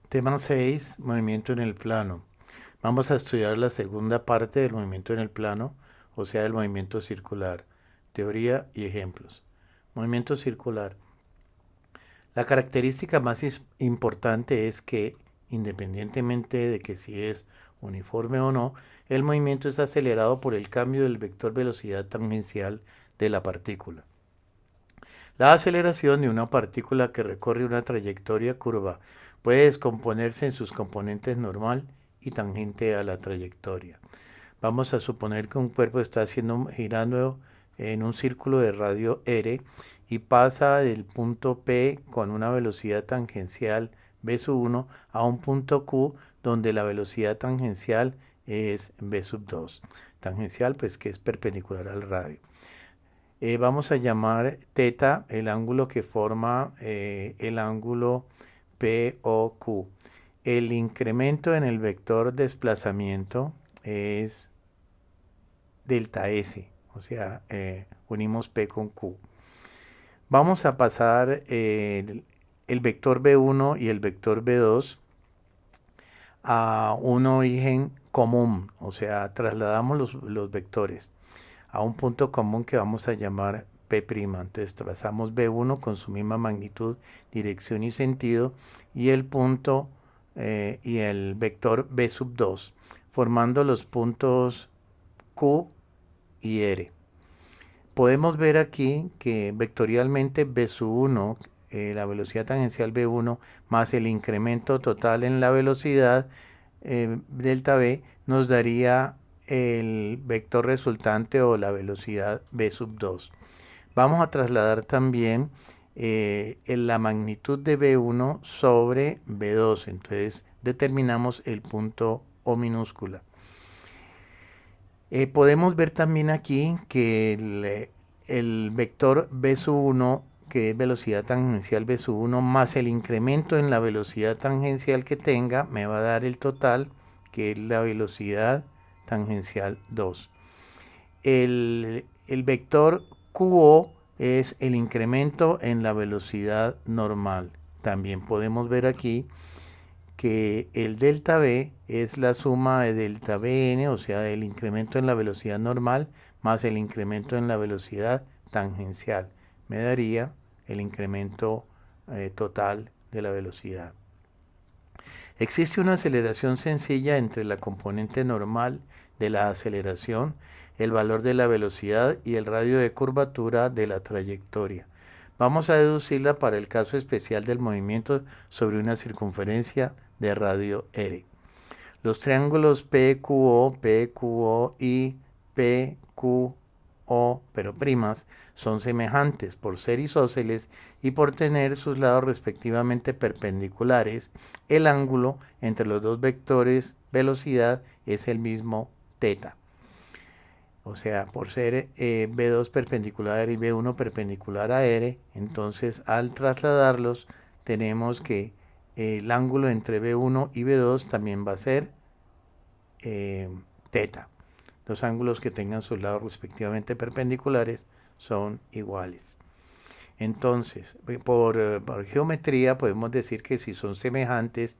Tema 6, movimiento en el plano. Vamos a estudiar la segunda parte del movimiento en el plano, o sea, el movimiento circular. Teoría y ejemplos. Movimiento circular. La característica más importante es que, independientemente de que si es uniforme o no, el movimiento es acelerado por el cambio del vector velocidad tangencial de la partícula. La aceleración de una partícula que recorre una trayectoria curva puede descomponerse en sus componentes normal y tangente a la trayectoria. Vamos a suponer que un cuerpo está girando en un círculo de radio r y pasa del punto P con una velocidad tangencial v sub 1 a un punto Q donde la velocidad tangencial es v sub 2. Tangencial pues que es perpendicular al radio. Vamos a llamar teta el ángulo que forma el ángulo POQ. El incremento en el vector desplazamiento es delta S, o sea, unimos P con Q. Vamos a pasar el vector B1 y el vector B2 a un origen común, o sea, trasladamos los vectores a un punto común que vamos a llamar P'. Entonces trazamos B1 con su misma magnitud, dirección y sentido y el punto y el vector B sub 2, formando los puntos Q y R. Podemos ver aquí que vectorialmente B sub 1, la velocidad tangencial B1 más el incremento total en la velocidad delta B nos daría el vector resultante o la velocidad B sub 2. Vamos a trasladar también la magnitud de B1 sobre B2. Entonces determinamos el punto O minúscula. Podemos ver también aquí que el vector B sub 1, que es velocidad tangencial B sub 1, más el incremento en la velocidad tangencial que tenga, me va a dar el total, que es la velocidad tangencial 2. El vector QO es el incremento en la velocidad normal. También podemos ver aquí que el delta B es la suma de delta Bn, o sea, el incremento en la velocidad normal más el incremento en la velocidad tangencial. Me daría el incremento total de la velocidad. Existe una aceleración sencilla entre la componente normal de la aceleración, el valor de la velocidad y el radio de curvatura de la trayectoria. Vamos a deducirla para el caso especial del movimiento sobre una circunferencia de radio r. Los triángulos PQO, PQO y PQO, pero primas, son semejantes por ser isósceles y por tener sus lados respectivamente perpendiculares. El ángulo entre los dos vectores velocidad es el mismo θ. O sea, por ser B2 perpendicular a R y B1 perpendicular a R, entonces al trasladarlos tenemos que el ángulo entre B1 y B2 también va a ser θ. Los ángulos que tengan sus lados respectivamente perpendiculares son iguales. Entonces, por geometría podemos decir que si son semejantes,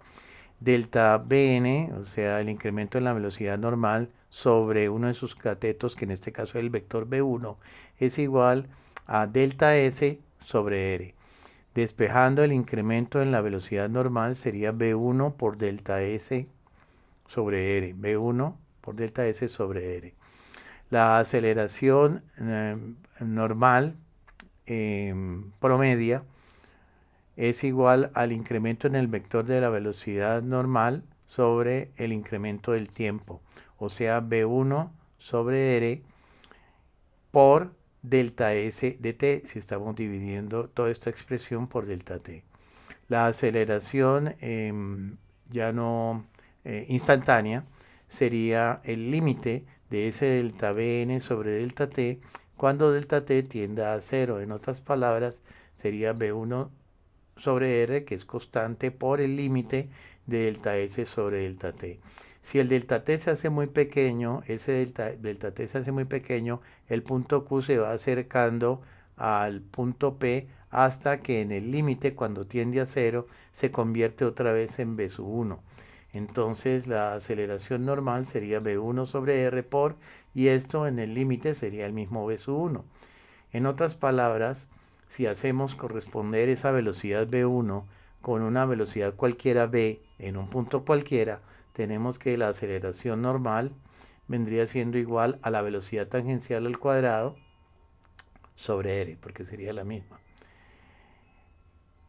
delta Bn, o sea, el incremento en la velocidad normal sobre uno de sus catetos, que en este caso es el vector B1, es igual a delta S sobre R. Despejando el incremento en la velocidad normal sería B1 por delta S sobre R. B1 por delta S sobre R. La aceleración normal promedia es igual al incremento en el vector de la velocidad normal sobre el incremento del tiempo, o sea, B1 sobre R por delta S de t, si estamos dividiendo toda esta expresión por delta t. La aceleración ya no instantánea sería el límite de ese delta Bn sobre delta t cuando delta t tienda a 0. En otras palabras, sería B1 sobre R, que es constante, por el límite de delta S sobre delta T. Si el delta T se hace muy pequeño, ese delta T se hace muy pequeño, el punto Q se va acercando al punto P hasta que en el límite, cuando tiende a 0, se convierte otra vez en v sub 1. Entonces la aceleración normal sería v1 sobre r por, y esto en el límite sería el mismo v sub 1. En otras palabras, si hacemos corresponder esa velocidad v1 con una velocidad cualquiera v en un punto cualquiera, tenemos que la aceleración normal vendría siendo igual a la velocidad tangencial al cuadrado sobre r, porque sería la misma.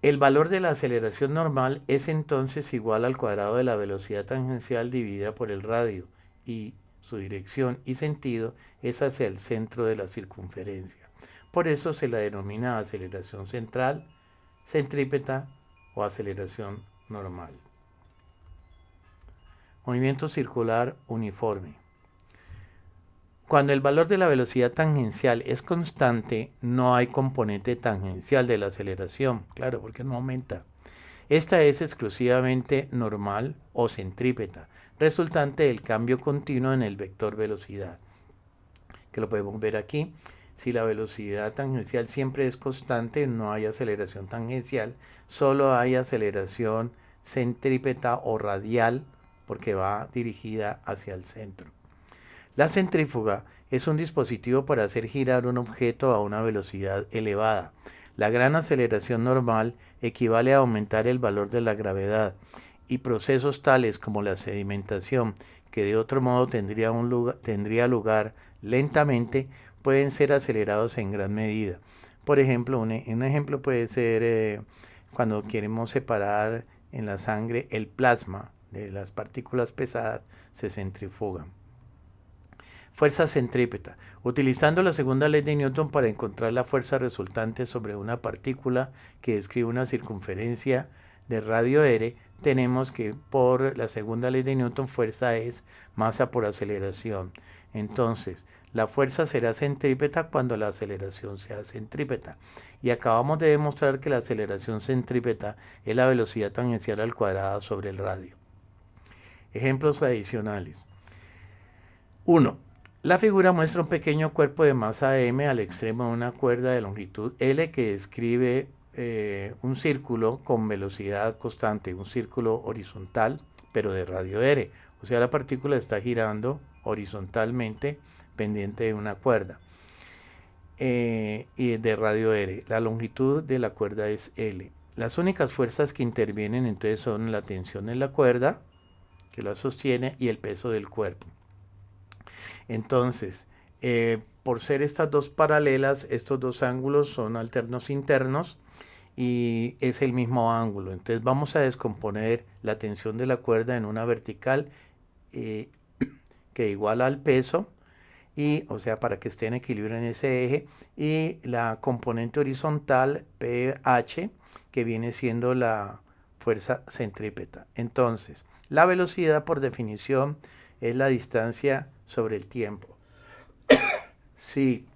El valor de la aceleración normal es entonces igual al cuadrado de la velocidad tangencial dividida por el radio, y su dirección y sentido es hacia el centro de la circunferencia. Por eso se la denomina aceleración central, centrípeta o aceleración normal. Movimiento circular uniforme. Cuando el valor de la velocidad tangencial es constante, no hay componente tangencial de la aceleración, claro, porque no aumenta. Esta es exclusivamente normal o centrípeta, resultante del cambio continuo en el vector velocidad, que lo podemos ver aquí. Si la velocidad tangencial siempre es constante, no hay aceleración tangencial, solo hay aceleración centrípeta o radial, porque va dirigida hacia el centro. La centrífuga es un dispositivo para hacer girar un objeto a una velocidad elevada. La gran aceleración normal equivale a aumentar el valor de la gravedad, y procesos tales como la sedimentación, que de otro modo tendría lugar lentamente, pueden ser acelerados en gran medida. Por ejemplo, un ejemplo puede ser cuando queremos separar en la sangre el plasma de las partículas pesadas, se centrifugan. Fuerza centrípeta. Utilizando la segunda ley de Newton para encontrar la fuerza resultante sobre una partícula que describe una circunferencia de radio r, tenemos que por la segunda ley de Newton fuerza es masa por aceleración. Entonces, la fuerza será centrípeta cuando la aceleración sea centrípeta. Y acabamos de demostrar que la aceleración centrípeta es la velocidad tangencial al cuadrado sobre el radio. Ejemplos adicionales. 1. La figura muestra un pequeño cuerpo de masa m al extremo de una cuerda de longitud L que describe un círculo con velocidad constante, un círculo horizontal, pero de radio r. O sea, la partícula está girando horizontalmente pendiente de una cuerda y de radio r. La longitud de la cuerda es L. Las únicas fuerzas que intervienen entonces son la tensión en la cuerda, que la sostiene, y el peso del cuerpo. Entonces, por ser estas dos paralelas, estos dos ángulos son alternos internos y es el mismo ángulo. Entonces vamos a descomponer la tensión de la cuerda en una vertical que iguala al peso, y, o sea, para que esté en equilibrio en ese eje, y la componente horizontal pH, que viene siendo la fuerza centrípeta. Entonces, la velocidad por definición es la distancia sobre el tiempo. Si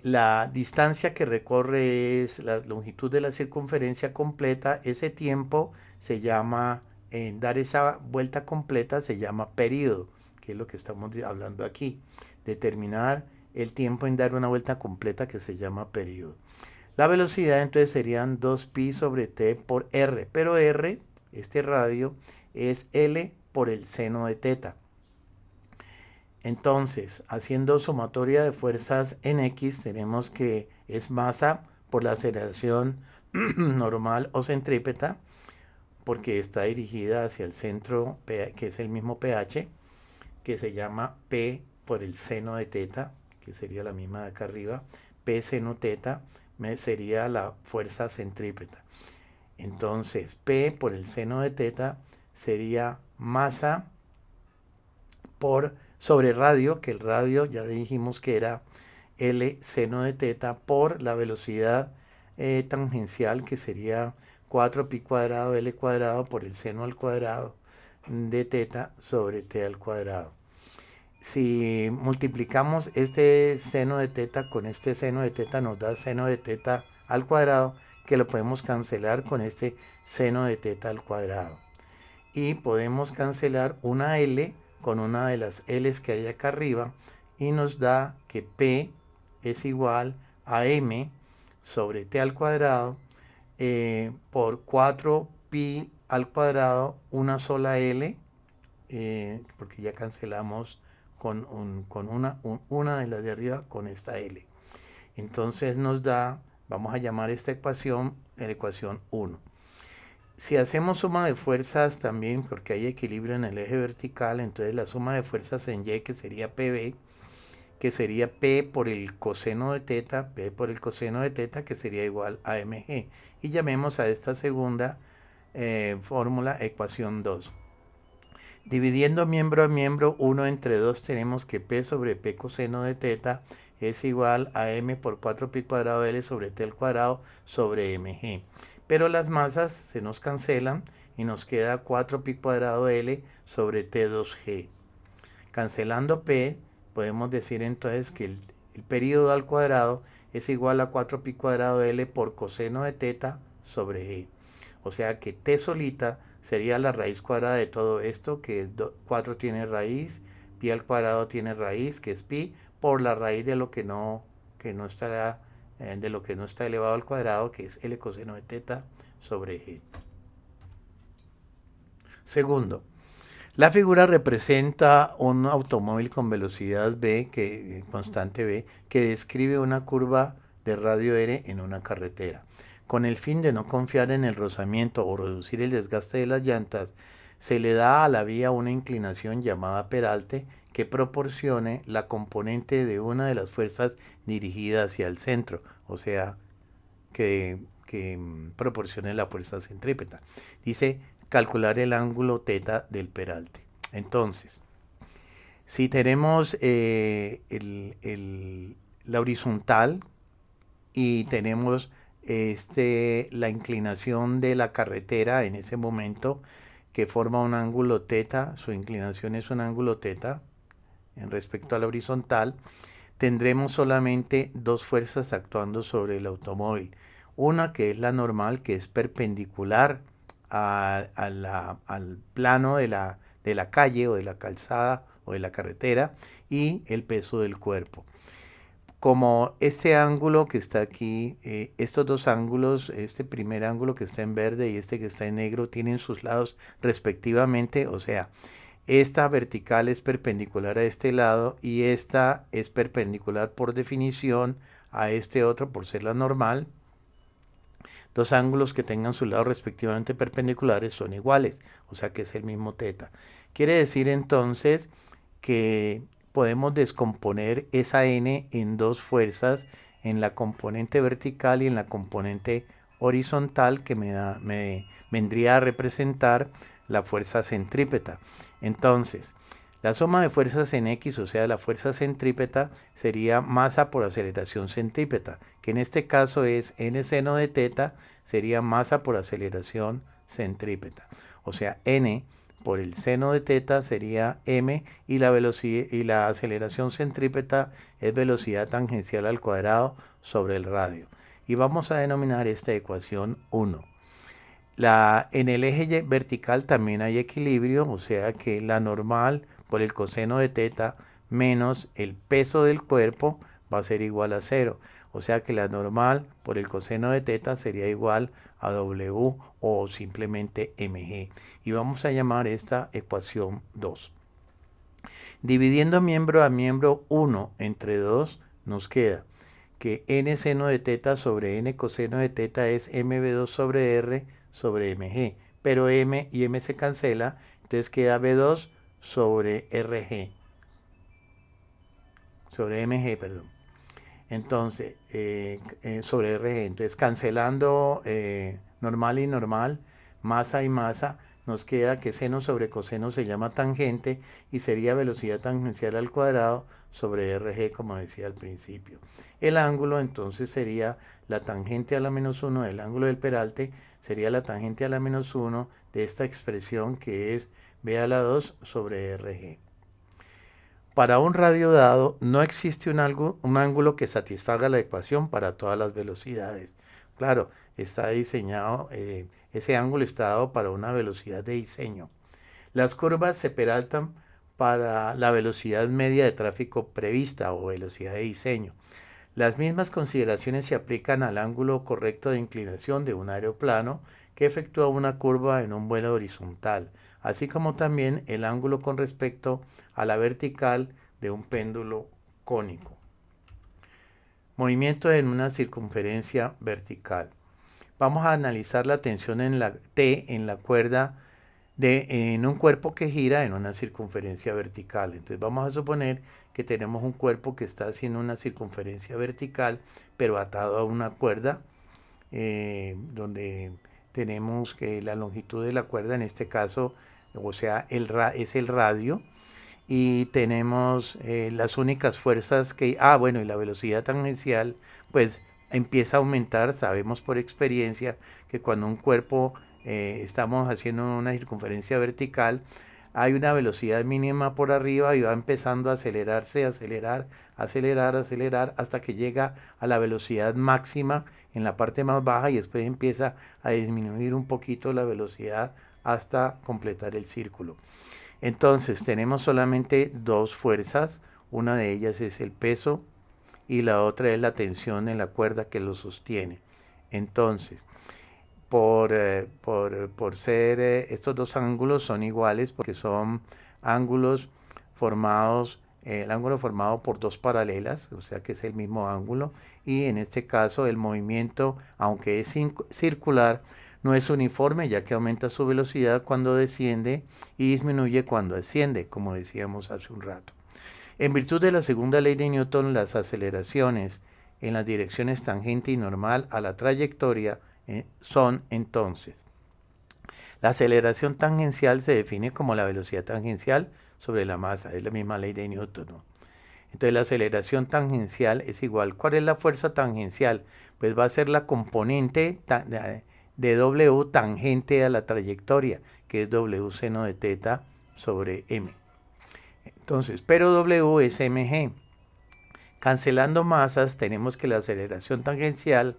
la distancia que recorre es la longitud de la circunferencia completa, ese tiempo se llama, en dar esa vuelta completa se llama período, que es lo que estamos hablando aquí. Determinar el tiempo en dar una vuelta completa, que se llama período. La velocidad entonces serían 2pi sobre t por r, pero r, este radio, es L por el seno de teta. Entonces, haciendo sumatoria de fuerzas en X, tenemos que es masa por la aceleración normal o centrípeta, porque está dirigida hacia el centro, que es el mismo pH, que se llama P por el seno de teta, que sería la misma de acá arriba. P seno teta sería la fuerza centrípeta. Entonces, P por el seno de teta sería masa por sobre radio, que el radio ya dijimos que era L seno de teta por la velocidad tangencial, que sería 4pi cuadrado L cuadrado por el seno al cuadrado de teta sobre t al cuadrado. Si multiplicamos este seno de teta con este seno de teta, nos da seno de teta al cuadrado, que lo podemos cancelar con este seno de teta al cuadrado. Y podemos cancelar una L con una de las L's que hay acá arriba, y nos da que P es igual AM sobre t al cuadrado por 4 pi al cuadrado, una sola L, porque ya cancelamos con una de las de arriba con esta L. Entonces nos da, vamos a llamar esta ecuación la ecuación 1. Si hacemos suma de fuerzas también, porque hay equilibrio en el eje vertical, entonces la suma de fuerzas en Y, que sería PB, que sería P por el coseno de teta, P por el coseno de teta, que sería igual a mg. Y llamemos a esta segunda fórmula ecuación 2. Dividiendo miembro a miembro 1 entre 2, tenemos que P sobre P coseno de teta es igual a M por 4 pi cuadrado L sobre T al cuadrado sobre mg. Pero las masas se nos cancelan y nos queda 4 pi cuadrado L sobre T2G. Cancelando P, podemos decir entonces que el período al cuadrado es igual a 4 pi cuadrado L por coseno de teta sobre G. O sea que T solita sería la raíz cuadrada de todo esto, que 4 tiene raíz, pi al cuadrado tiene raíz, que es pi, por la raíz de lo que no está de lo que no está elevado al cuadrado, que es L coseno de teta sobre G. Segundo, la figura representa un automóvil con velocidad v, constante v, que describe una curva de radio r en una carretera. Con el fin de no confiar en el rozamiento o reducir el desgaste de las llantas, se le da a la vía una inclinación llamada peralte que proporcione la componente de una de las fuerzas dirigida hacia el centro, o sea, que proporcione la fuerza centrípeta. Dice calcular el ángulo teta del peralte. Entonces, si tenemos la horizontal y tenemos la inclinación de la carretera en ese momento que forma un ángulo teta, su inclinación es un ángulo teta en respecto a la horizontal, tendremos solamente dos fuerzas actuando sobre el automóvil. Una que es la normal, que es perpendicular al plano de la calle o de la calzada o de la carretera, y el peso del cuerpo. Como este ángulo que está aquí, estos dos ángulos, este primer ángulo que está en verde y este que está en negro, tienen sus lados respectivamente, o sea, esta vertical es perpendicular a este lado y esta es perpendicular por definición a este otro por ser la normal. Dos ángulos que tengan sus lados respectivamente perpendiculares son iguales, o sea que es el mismo teta. Quiere decir entonces que podemos descomponer esa n en dos fuerzas, en la componente vertical y en la componente horizontal, que me vendría a representar la fuerza centrípeta. Entonces, la suma de fuerzas en X, o sea, la fuerza centrípeta, sería masa por aceleración centrípeta, que en este caso es n seno de teta, sería masa por aceleración centrípeta. O sea, n por el seno de teta sería m, y la velocidad y la aceleración centrípeta es velocidad tangencial al cuadrado sobre el radio. Y vamos a denominar esta ecuación 1. En el eje vertical también hay equilibrio, o sea que la normal por el coseno de teta menos el peso del cuerpo va a ser igual a 0. O sea que la normal por el coseno de teta sería igual a W o simplemente mg. Y vamos a llamar esta ecuación 2. Dividiendo miembro a miembro 1 entre 2, nos queda que n seno de teta sobre n coseno de teta es mv2 sobre r sobre mg. Pero m y m se cancela, entonces queda v2 sobre rg. Sobre mg, perdón. Entonces, sobre rg. Entonces, cancelando normal y normal, masa y masa, nos queda que seno sobre coseno se llama tangente y sería velocidad tangencial al cuadrado sobre rg, como decía al principio. El ángulo entonces sería la tangente a la menos 1 del ángulo del peralte, sería la tangente a la menos 1 de esta expresión que es b a la 2 sobre rg. Para un radio dado no existe un ángulo que satisfaga la ecuación para todas las velocidades. Claro, está diseñado, ese ángulo está dado para una velocidad de diseño. Las curvas se peraltan para la velocidad media de tráfico prevista o velocidad de diseño. Las mismas consideraciones se aplican al ángulo correcto de inclinación de un aeroplano que efectúa una curva en un vuelo horizontal, así como también el ángulo con respecto a la vertical de un péndulo cónico. Movimiento en una circunferencia vertical. Vamos a analizar la tensión en la T en la cuerda en un cuerpo que gira en una circunferencia vertical. Entonces vamos a suponer que tenemos un cuerpo que está haciendo una circunferencia vertical, pero atado a una cuerda, donde tenemos que la longitud de la cuerda en este caso, o sea, es el radio, y tenemos las únicas fuerzas que, bueno, y la velocidad tangencial, pues empieza a aumentar. Sabemos por experiencia que cuando un cuerpo estamos haciendo una circunferencia vertical, hay una velocidad mínima por arriba y va empezando a acelerarse, acelerar, acelerar, acelerar, hasta que llega a la velocidad máxima en la parte más baja y después empieza a disminuir un poquito la velocidad hasta completar el círculo. Entonces tenemos solamente dos fuerzas, una de ellas es el peso y la otra es la tensión en la cuerda que lo sostiene. Entonces, por ser estos dos ángulos son iguales porque son ángulos formados, el ángulo formado por dos paralelas, o sea que es el mismo ángulo, y en este caso el movimiento, aunque es circular, no es uniforme, ya que aumenta su velocidad cuando desciende y disminuye cuando asciende, como decíamos hace un rato. En virtud de la segunda ley de Newton, las aceleraciones en las direcciones tangente y normal a la trayectoria son entonces: la aceleración tangencial se define como la velocidad tangencial sobre la masa, es la misma ley de Newton, ¿no? Entonces la aceleración tangencial es igual. ¿Cuál es la fuerza tangencial? Pues va a ser la componente de W tangente a la trayectoria, que es W seno de teta sobre m. Entonces, pero W es mg. Cancelando masas, tenemos que la aceleración tangencial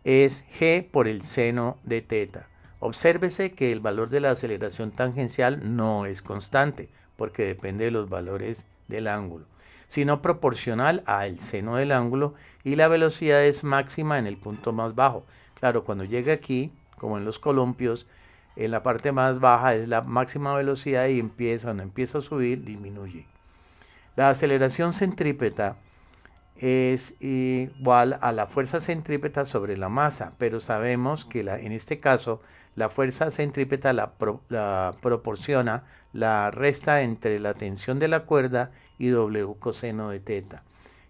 es g por el seno de teta. Obsérvese que el valor de la aceleración tangencial no es constante, porque depende de los valores del ángulo, sino proporcional al seno del ángulo, y la velocidad es máxima en el punto más bajo. Claro, cuando llega aquí, como en los columpios, en la parte más baja es la máxima velocidad y cuando empieza a subir, disminuye. La aceleración centrípeta es igual a la fuerza centrípeta sobre la masa, pero sabemos que en este caso la fuerza centrípeta la proporciona la resta entre la tensión de la cuerda y W coseno de teta.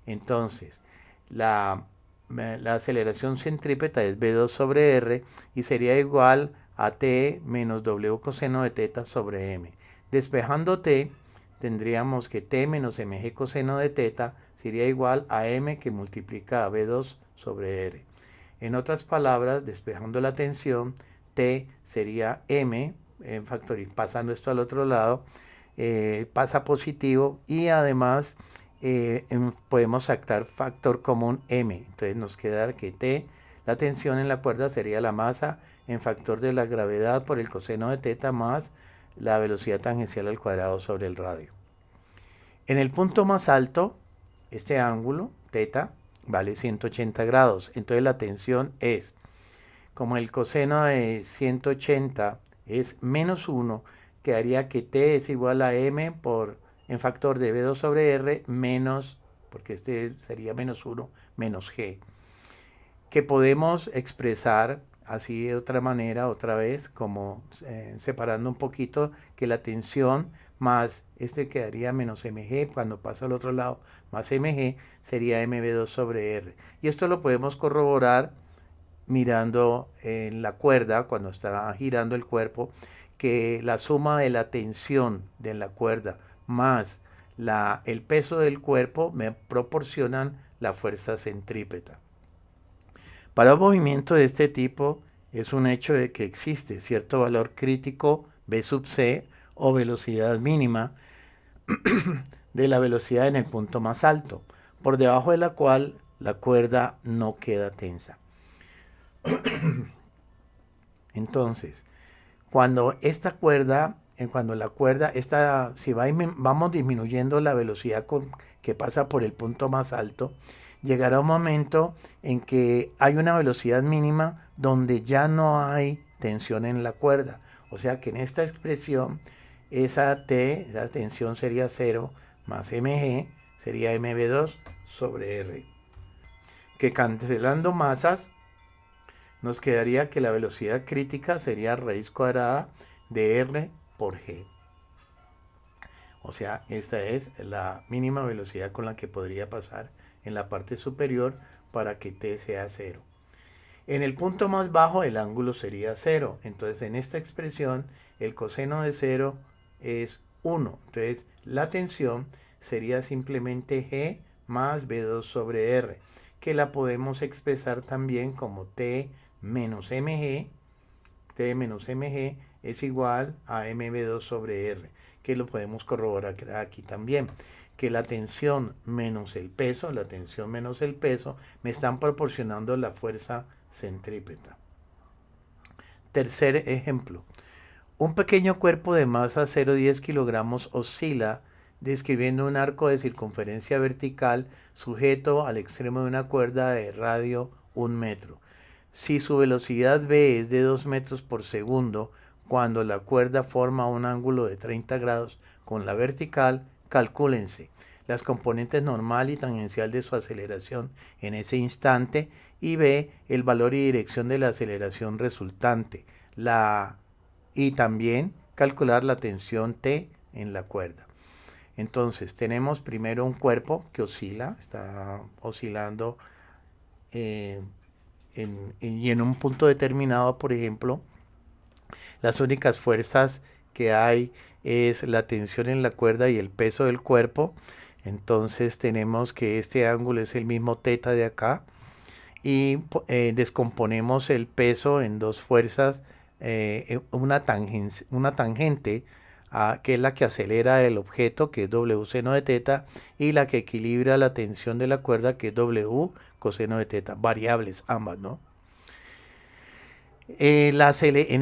Entonces, la aceleración centrípeta es V2 sobre R y sería igual a T menos W coseno de teta sobre M. Despejando T, tendríamos que T menos mg coseno de teta sería igual a m que multiplica a V2 sobre R. En otras palabras, despejando la tensión, T sería m, pasando esto al otro lado, pasa positivo, y además podemos sacar factor común m. Entonces nos queda que T, la tensión en la cuerda, sería la masa en factor de la gravedad por el coseno de teta más la velocidad tangencial al cuadrado sobre el radio. En el punto más alto, este ángulo, teta, vale 180 grados. Entonces la tensión es, como el coseno de 180 es menos 1, quedaría que T es igual a m en factor de V2 sobre R menos, porque este sería menos 1, menos G, que podemos expresar así de otra manera, otra vez, como separando un poquito, que la tensión más este quedaría menos mg, cuando pasa al otro lado, más mg, sería mv2 sobre r. Y esto lo podemos corroborar mirando en la cuerda, cuando está girando el cuerpo, que la suma de la tensión de la cuerda más el peso del cuerpo me proporcionan la fuerza centrípeta. Para un movimiento de este tipo, es un hecho de que existe cierto valor crítico, V sub c, o velocidad mínima de la velocidad en el punto más alto, por debajo de la cual la cuerda no queda tensa. Entonces, cuando esta cuerda, si vamos disminuyendo la velocidad que pasa por el punto más alto, llegará un momento en que hay una velocidad mínima donde ya no hay tensión en la cuerda. O sea que en esta expresión, esa T, la tensión sería 0 más mg, sería mv2 sobre r. Que cancelando masas, nos quedaría que la velocidad crítica sería raíz cuadrada de r por g. O sea, esta es la mínima velocidad con la que podría pasar en la parte superior para que t sea 0. En el punto más bajo el ángulo sería 0. Entonces en esta expresión el coseno de 0 es 1. Entonces la tensión sería simplemente G más V2 sobre R, que la podemos expresar también como T menos mg. T menos mg es igual a mv2 sobre R, que lo podemos corroborar aquí también, que la tensión menos el peso, me están proporcionando la fuerza centrípeta. Tercer ejemplo. Un pequeño cuerpo de masa 0,10 kilogramos oscila describiendo un arco de circunferencia vertical sujeto al extremo de una cuerda de radio 1 metro. Si su velocidad v es de 2 metros por segundo, cuando la cuerda forma un ángulo de 30 grados con la vertical, calcúlense las componentes normal y tangencial de su aceleración en ese instante y b el valor y dirección de la aceleración resultante, y también calcular la tensión T en la cuerda. Entonces tenemos primero un cuerpo que oscila, está oscilando y en un punto determinado, por ejemplo, las únicas fuerzas que hay es la tensión en la cuerda y el peso del cuerpo. Entonces tenemos que este ángulo es el mismo teta de acá y descomponemos el peso en dos fuerzas, una tangente que es la que acelera el objeto, que es W seno de teta, y la que equilibra la tensión de la cuerda, que es W coseno de teta, variables ambas, ¿no? En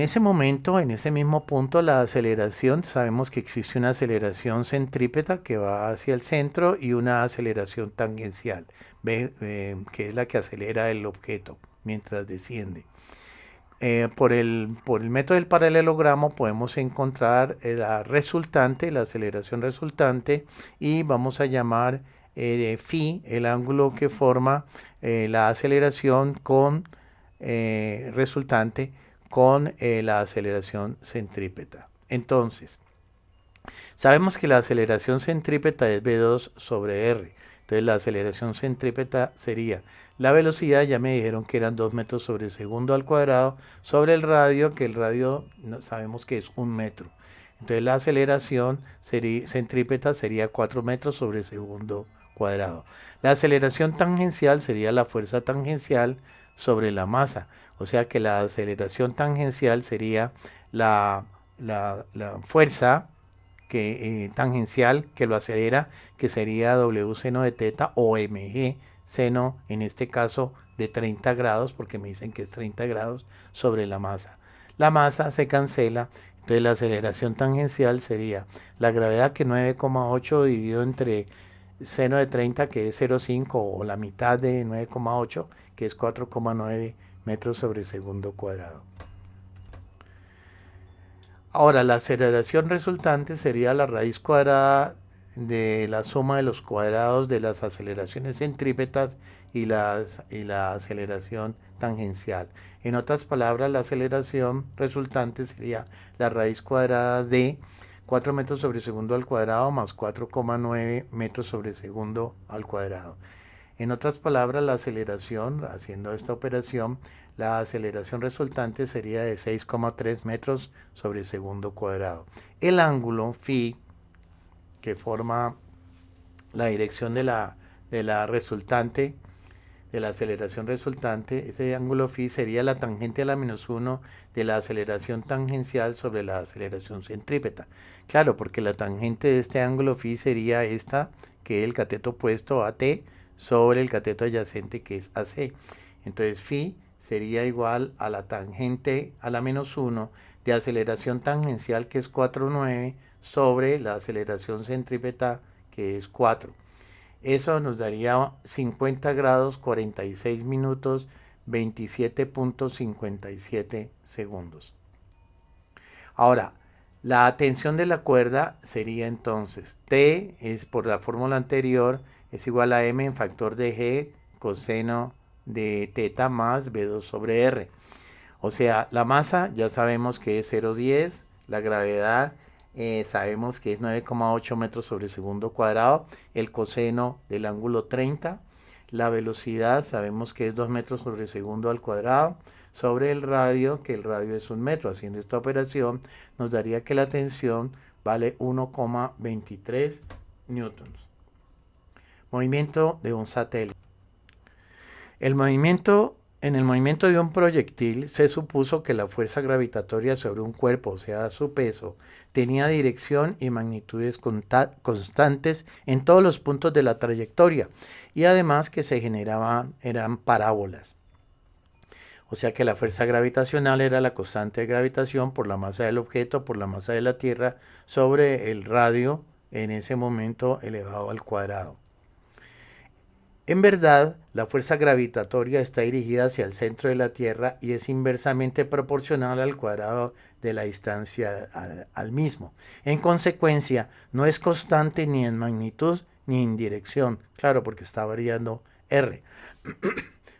ese momento, en ese mismo punto, la aceleración, sabemos que existe una aceleración centrípeta que va hacia el centro y una aceleración tangencial, que es la que acelera el objeto mientras desciende. Por el método del paralelogramo podemos encontrar la aceleración resultante, y vamos a llamar phi el ángulo que forma la aceleración resultante con la aceleración centrípeta. Entonces, sabemos que la aceleración centrípeta es V2 sobre R. Entonces la aceleración centrípeta sería la velocidad, ya me dijeron que eran 2 metros sobre segundo al cuadrado, sobre el radio, que el radio sabemos que es 1 metro. Entonces la aceleración centrípeta sería 4 metros sobre segundo cuadrado. La aceleración tangencial sería la fuerza tangencial sobre la masa. O sea que la aceleración tangencial sería la fuerza tangencial que lo acelera, que sería W seno de teta o mg seno, en este caso de 30 grados, porque me dicen que es 30 grados sobre la masa. La masa se cancela, entonces la aceleración tangencial sería la gravedad, que 9,8 dividido entre seno de 30, que es 0,5, o la mitad de 9,8, que es 4,9 metros sobre segundo cuadrado. Ahora, la aceleración resultante sería la raíz cuadrada de la suma de los cuadrados de las aceleraciones centrípetas y la aceleración tangencial. En otras palabras, la aceleración resultante sería la raíz cuadrada de 4 metros sobre segundo al cuadrado más 4,9 metros sobre segundo al cuadrado. En otras palabras, la aceleración, haciendo esta operación, la aceleración resultante sería de 6,3 metros sobre segundo cuadrado. El ángulo phi, que forma la dirección de la resultante, de la aceleración resultante, ese ángulo phi sería la tangente a la menos 1 de la aceleración tangencial sobre la aceleración centrípeta. Claro, porque la tangente de este ángulo phi sería esta, que es el cateto opuesto a t, sobre el cateto adyacente, que es AC. Entonces phi sería igual a la tangente a la menos 1 de aceleración tangencial, que es 4,9, sobre la aceleración centrípeta, que es 4. Eso nos daría 50 grados 46 minutos 27.57 segundos. Ahora, la tensión de la cuerda sería entonces T es por la fórmula anterior es igual a M en factor de G coseno de teta más B2 sobre R. O sea, la masa ya sabemos que es 0,10, la gravedad sabemos que es 9,8 metros sobre segundo cuadrado, el coseno del ángulo 30, la velocidad sabemos que es 2 metros sobre segundo al cuadrado, sobre el radio, que el radio es 1 metro. Haciendo esta operación nos daría que la tensión vale 1,23 newtons. Movimiento de un satélite. En el movimiento de un proyectil se supuso que la fuerza gravitatoria sobre un cuerpo, o sea, su peso, tenía dirección y magnitudes constantes en todos los puntos de la trayectoria y además que se generaban, eran parábolas. O sea que la fuerza gravitacional era la constante de gravitación por la masa del objeto, por la masa de la Tierra, sobre el radio en ese momento elevado al cuadrado. En verdad, la fuerza gravitatoria está dirigida hacia el centro de la Tierra y es inversamente proporcional al cuadrado de la distancia al mismo. En consecuencia, no es constante ni en magnitud ni en dirección, claro, porque está variando R.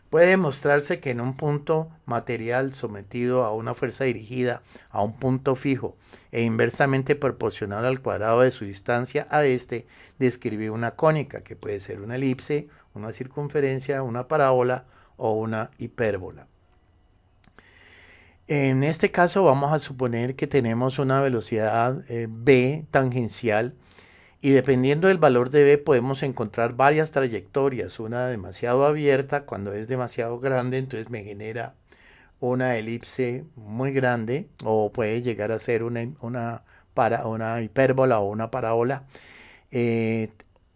Puede demostrarse que en un punto material sometido a una fuerza dirigida a un punto fijo e inversamente proporcional al cuadrado de su distancia a este, describe una cónica, que puede ser una elipse, una circunferencia, una parábola o una hipérbola. En este caso vamos a suponer que tenemos una velocidad v tangencial y dependiendo del valor de v podemos encontrar varias trayectorias, una demasiado abierta. Cuando es demasiado grande entonces me genera una elipse muy grande o puede llegar a ser una hipérbola o una parábola.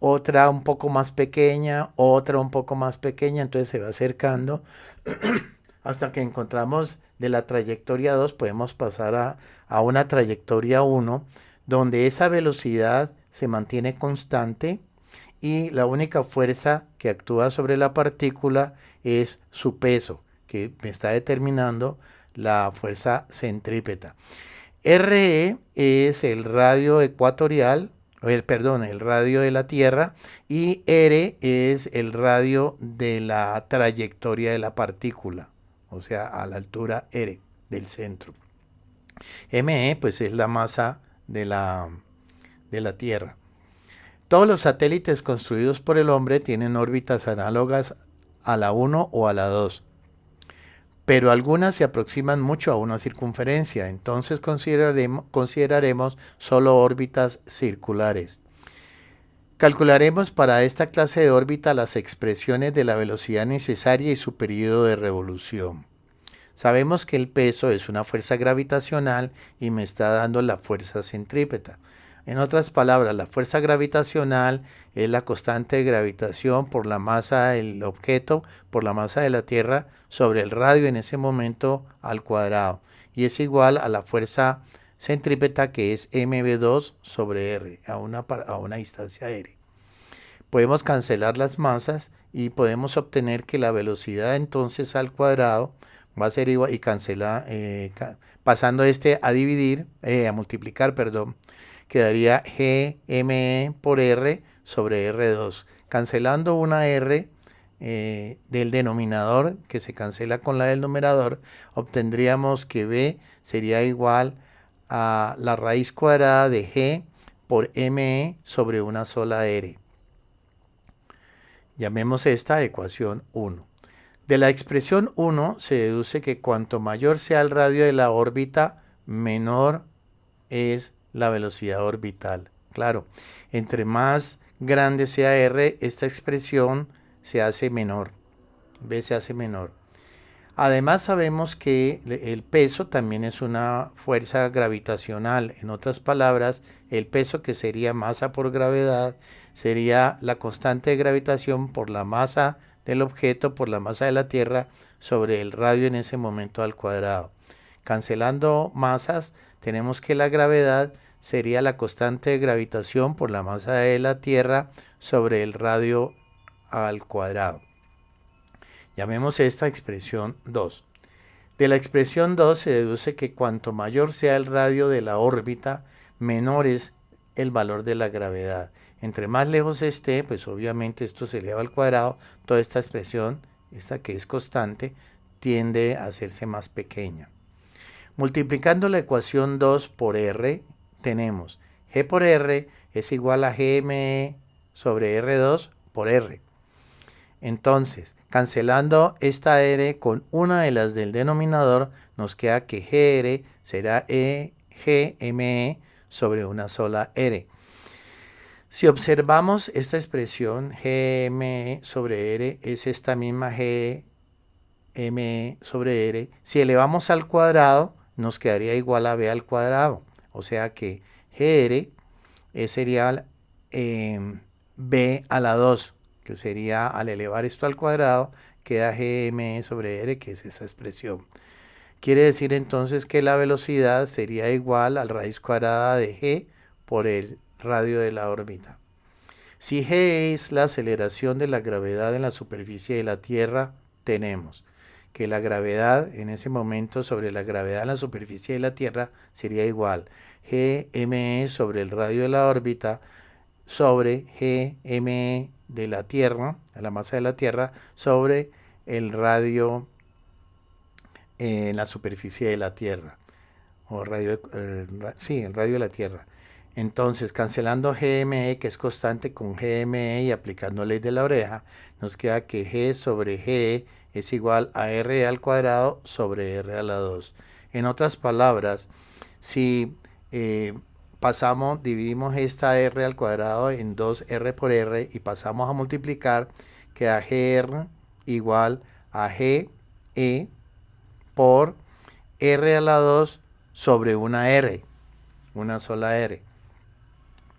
Otra un poco más pequeña, otra un poco más pequeña, entonces se va acercando hasta que encontramos de la trayectoria 2 podemos pasar a una trayectoria 1 donde esa velocidad se mantiene constante y la única fuerza que actúa sobre la partícula es su peso, que me está determinando la fuerza centrípeta. RE es el radio ecuatorial, el radio de la Tierra, y R es el radio de la trayectoria de la partícula, o sea, a la altura R del centro. ME pues es la masa de la Tierra. Todos los satélites construidos por el hombre tienen órbitas análogas a la 1 o a la 2, pero algunas se aproximan mucho a una circunferencia, entonces consideraremos solo órbitas circulares. Calcularemos para esta clase de órbita las expresiones de la velocidad necesaria y su periodo de revolución. Sabemos que el peso es una fuerza gravitacional y me está dando la fuerza centrípeta. En otras palabras, la fuerza gravitacional es la constante de gravitación por la masa del objeto, por la masa de la Tierra, sobre el radio en ese momento al cuadrado. Y es igual a la fuerza centrípeta que es mv2 sobre r, a una distancia r. Podemos cancelar las masas y podemos obtener que la velocidad entonces al cuadrado va a ser igual, y pasando a multiplicar, quedaría Gme por R sobre R2. Cancelando una R del denominador, que se cancela con la del numerador, obtendríamos que B sería igual a la raíz cuadrada de G por Me sobre una sola R. Llamemos esta ecuación 1. De la expresión 1 se deduce que cuanto mayor sea el radio de la órbita, menor es la velocidad orbital. Claro, entre más grande sea R, esta expresión se hace menor. B se hace menor. Además sabemos que el peso también es una fuerza gravitacional. En otras palabras, el peso, que sería masa por gravedad, sería la constante de gravitación por la masa del objeto, por la masa de la Tierra, sobre el radio en ese momento al cuadrado. Cancelando masas, tenemos que la gravedad sería la constante de gravitación por la masa de la Tierra sobre el radio al cuadrado. Llamemos esta expresión 2. De la expresión 2 se deduce que cuanto mayor sea el radio de la órbita, menor es el valor de la gravedad. Entre más lejos esté, pues obviamente esto se eleva al cuadrado, toda esta expresión, esta que es constante, tiende a hacerse más pequeña. Multiplicando la ecuación 2 por R, tenemos G por R es igual a GME sobre R2 por R. Entonces, cancelando esta R con una de las del denominador, nos queda que GR será GME sobre una sola R. Si observamos esta expresión, GME sobre R es esta misma GME sobre R. Si elevamos al cuadrado, nos quedaría igual a B al cuadrado. O sea que GR sería B a la 2, que sería al elevar esto al cuadrado, queda GME sobre R, que es esa expresión. Quiere decir entonces que la velocidad sería igual a la raíz cuadrada de G por el radio de la órbita. Si G es la aceleración de la gravedad en la superficie de la Tierra, tenemos que la gravedad en ese momento sobre la gravedad en la superficie de la Tierra sería igual GME sobre el radio de la órbita sobre GME de la Tierra, la masa de la Tierra, sobre el radio en la superficie de la Tierra, o radio, el radio de la Tierra. Entonces, cancelando GME, que es constante, con GME y aplicando ley de la oreja, nos queda que G sobre G es igual a R al cuadrado sobre R a la 2. En otras palabras, si dividimos esta R al cuadrado en 2R por R y pasamos a multiplicar, queda GR igual a GE por R a la 2 sobre una R, una sola R.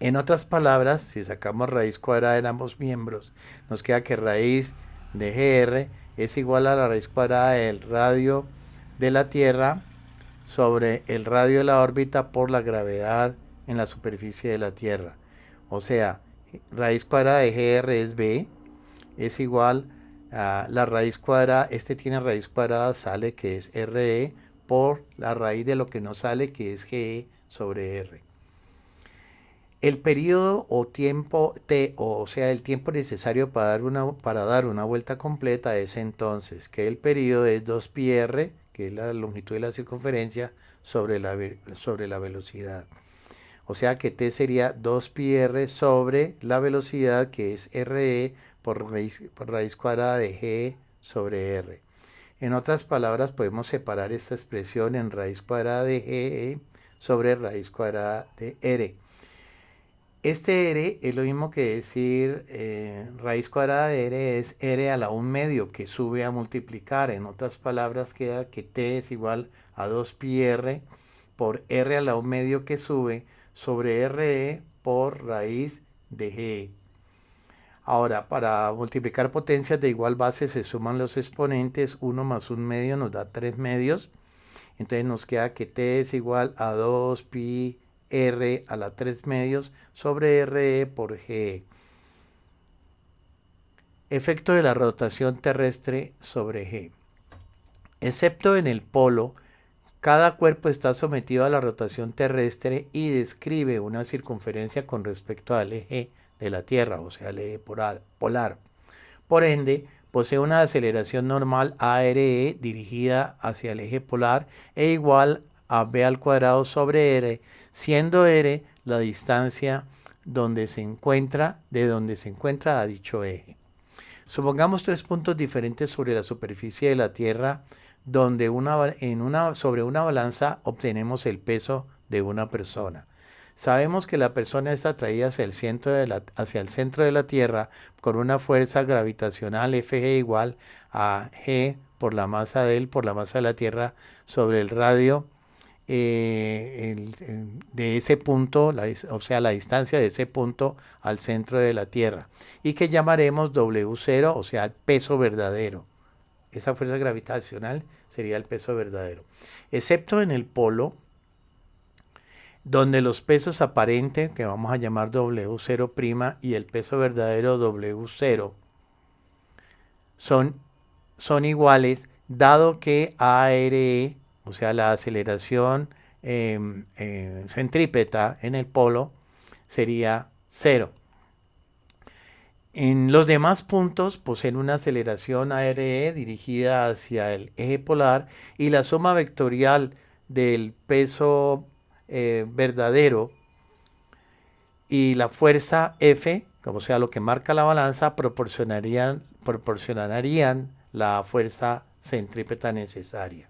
En otras palabras, si sacamos raíz cuadrada en ambos miembros, nos queda que raíz de GR es igual a la raíz cuadrada del radio de la Tierra sobre el radio de la órbita por la gravedad en la superficie de la Tierra. O sea, raíz cuadrada de GR es B, es igual a la raíz cuadrada, este tiene raíz cuadrada, sale que es RE, por la raíz de lo que nos sale, que es GE sobre R. El periodo o tiempo T, o sea, el tiempo necesario para dar una vuelta completa es entonces que el periodo es 2πr, que es la longitud de la circunferencia, sobre la velocidad. O sea que T sería 2πr sobre la velocidad, que es RE, por raíz cuadrada de G sobre R. En otras palabras, podemos separar esta expresión en raíz cuadrada de GE sobre raíz cuadrada de R. Este R es lo mismo que decir raíz cuadrada de R es R a la 1/2, que sube a multiplicar. En otras palabras, queda que T es igual a 2πr por R a la 1/2 que sube sobre RE por raíz de G. Ahora, para multiplicar potencias de igual base se suman los exponentes. 1 más 1/2 nos da 3/2. Entonces nos queda que T es igual a 2πr a la 3/2 sobre RE por G. Efecto de la rotación terrestre sobre G. Excepto en el polo, cada cuerpo está sometido a la rotación terrestre y describe una circunferencia con respecto al eje de la Tierra, o sea, el eje polar. Por ende, posee una aceleración normal ARE dirigida hacia el eje polar e igual a B al cuadrado sobre R, siendo R la distancia de donde se encuentra a dicho eje. Supongamos 3 puntos diferentes sobre la superficie de la Tierra, donde sobre una balanza obtenemos el peso de una persona. Sabemos que la persona está atraída hacia el centro de la Tierra con una fuerza gravitacional Fg igual a G por la masa de la Tierra sobre el radio de ese punto, o sea, la distancia de ese punto al centro de la Tierra, y que llamaremos W0, o sea, el peso verdadero. Esa fuerza gravitacional sería el peso verdadero. Excepto en el polo, donde los pesos aparentes, que vamos a llamar W0', y el peso verdadero W0 son iguales, dado que ARE, o sea, la aceleración centrípeta en el polo, sería 0. En los demás puntos poseen una aceleración ARE dirigida hacia el eje polar, y la suma vectorial del peso verdadero y la fuerza F, como sea lo que marca la balanza, proporcionarían la fuerza centrípeta necesaria.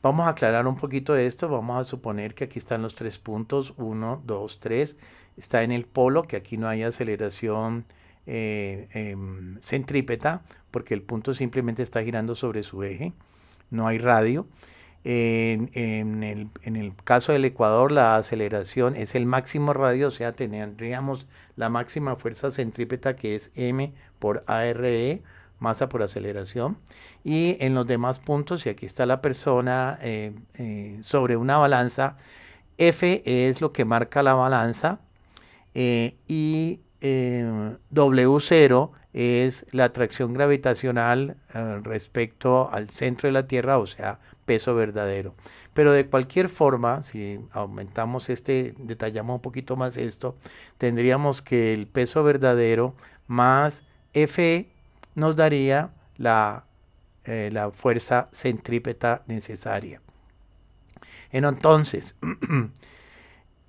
Vamos a aclarar un poquito de esto. Vamos a suponer que aquí están los 3 puntos, 1, 2, 3. Está en el polo, que aquí no hay aceleración centrípeta, porque el punto simplemente está girando sobre su eje. No hay radio. En el caso del ecuador, la aceleración es el máximo radio, o sea, tendríamos la máxima fuerza centrípeta, que es M por ARE, masa por aceleración. Y en los demás puntos, y aquí está la persona sobre una balanza, F es lo que marca la balanza, y W0 es la atracción gravitacional respecto al centro de la Tierra, o sea, peso verdadero. Pero de cualquier forma, si aumentamos detallamos un poquito más esto, tendríamos que el peso verdadero más F nos daría la fuerza centrípeta necesaria. Entonces,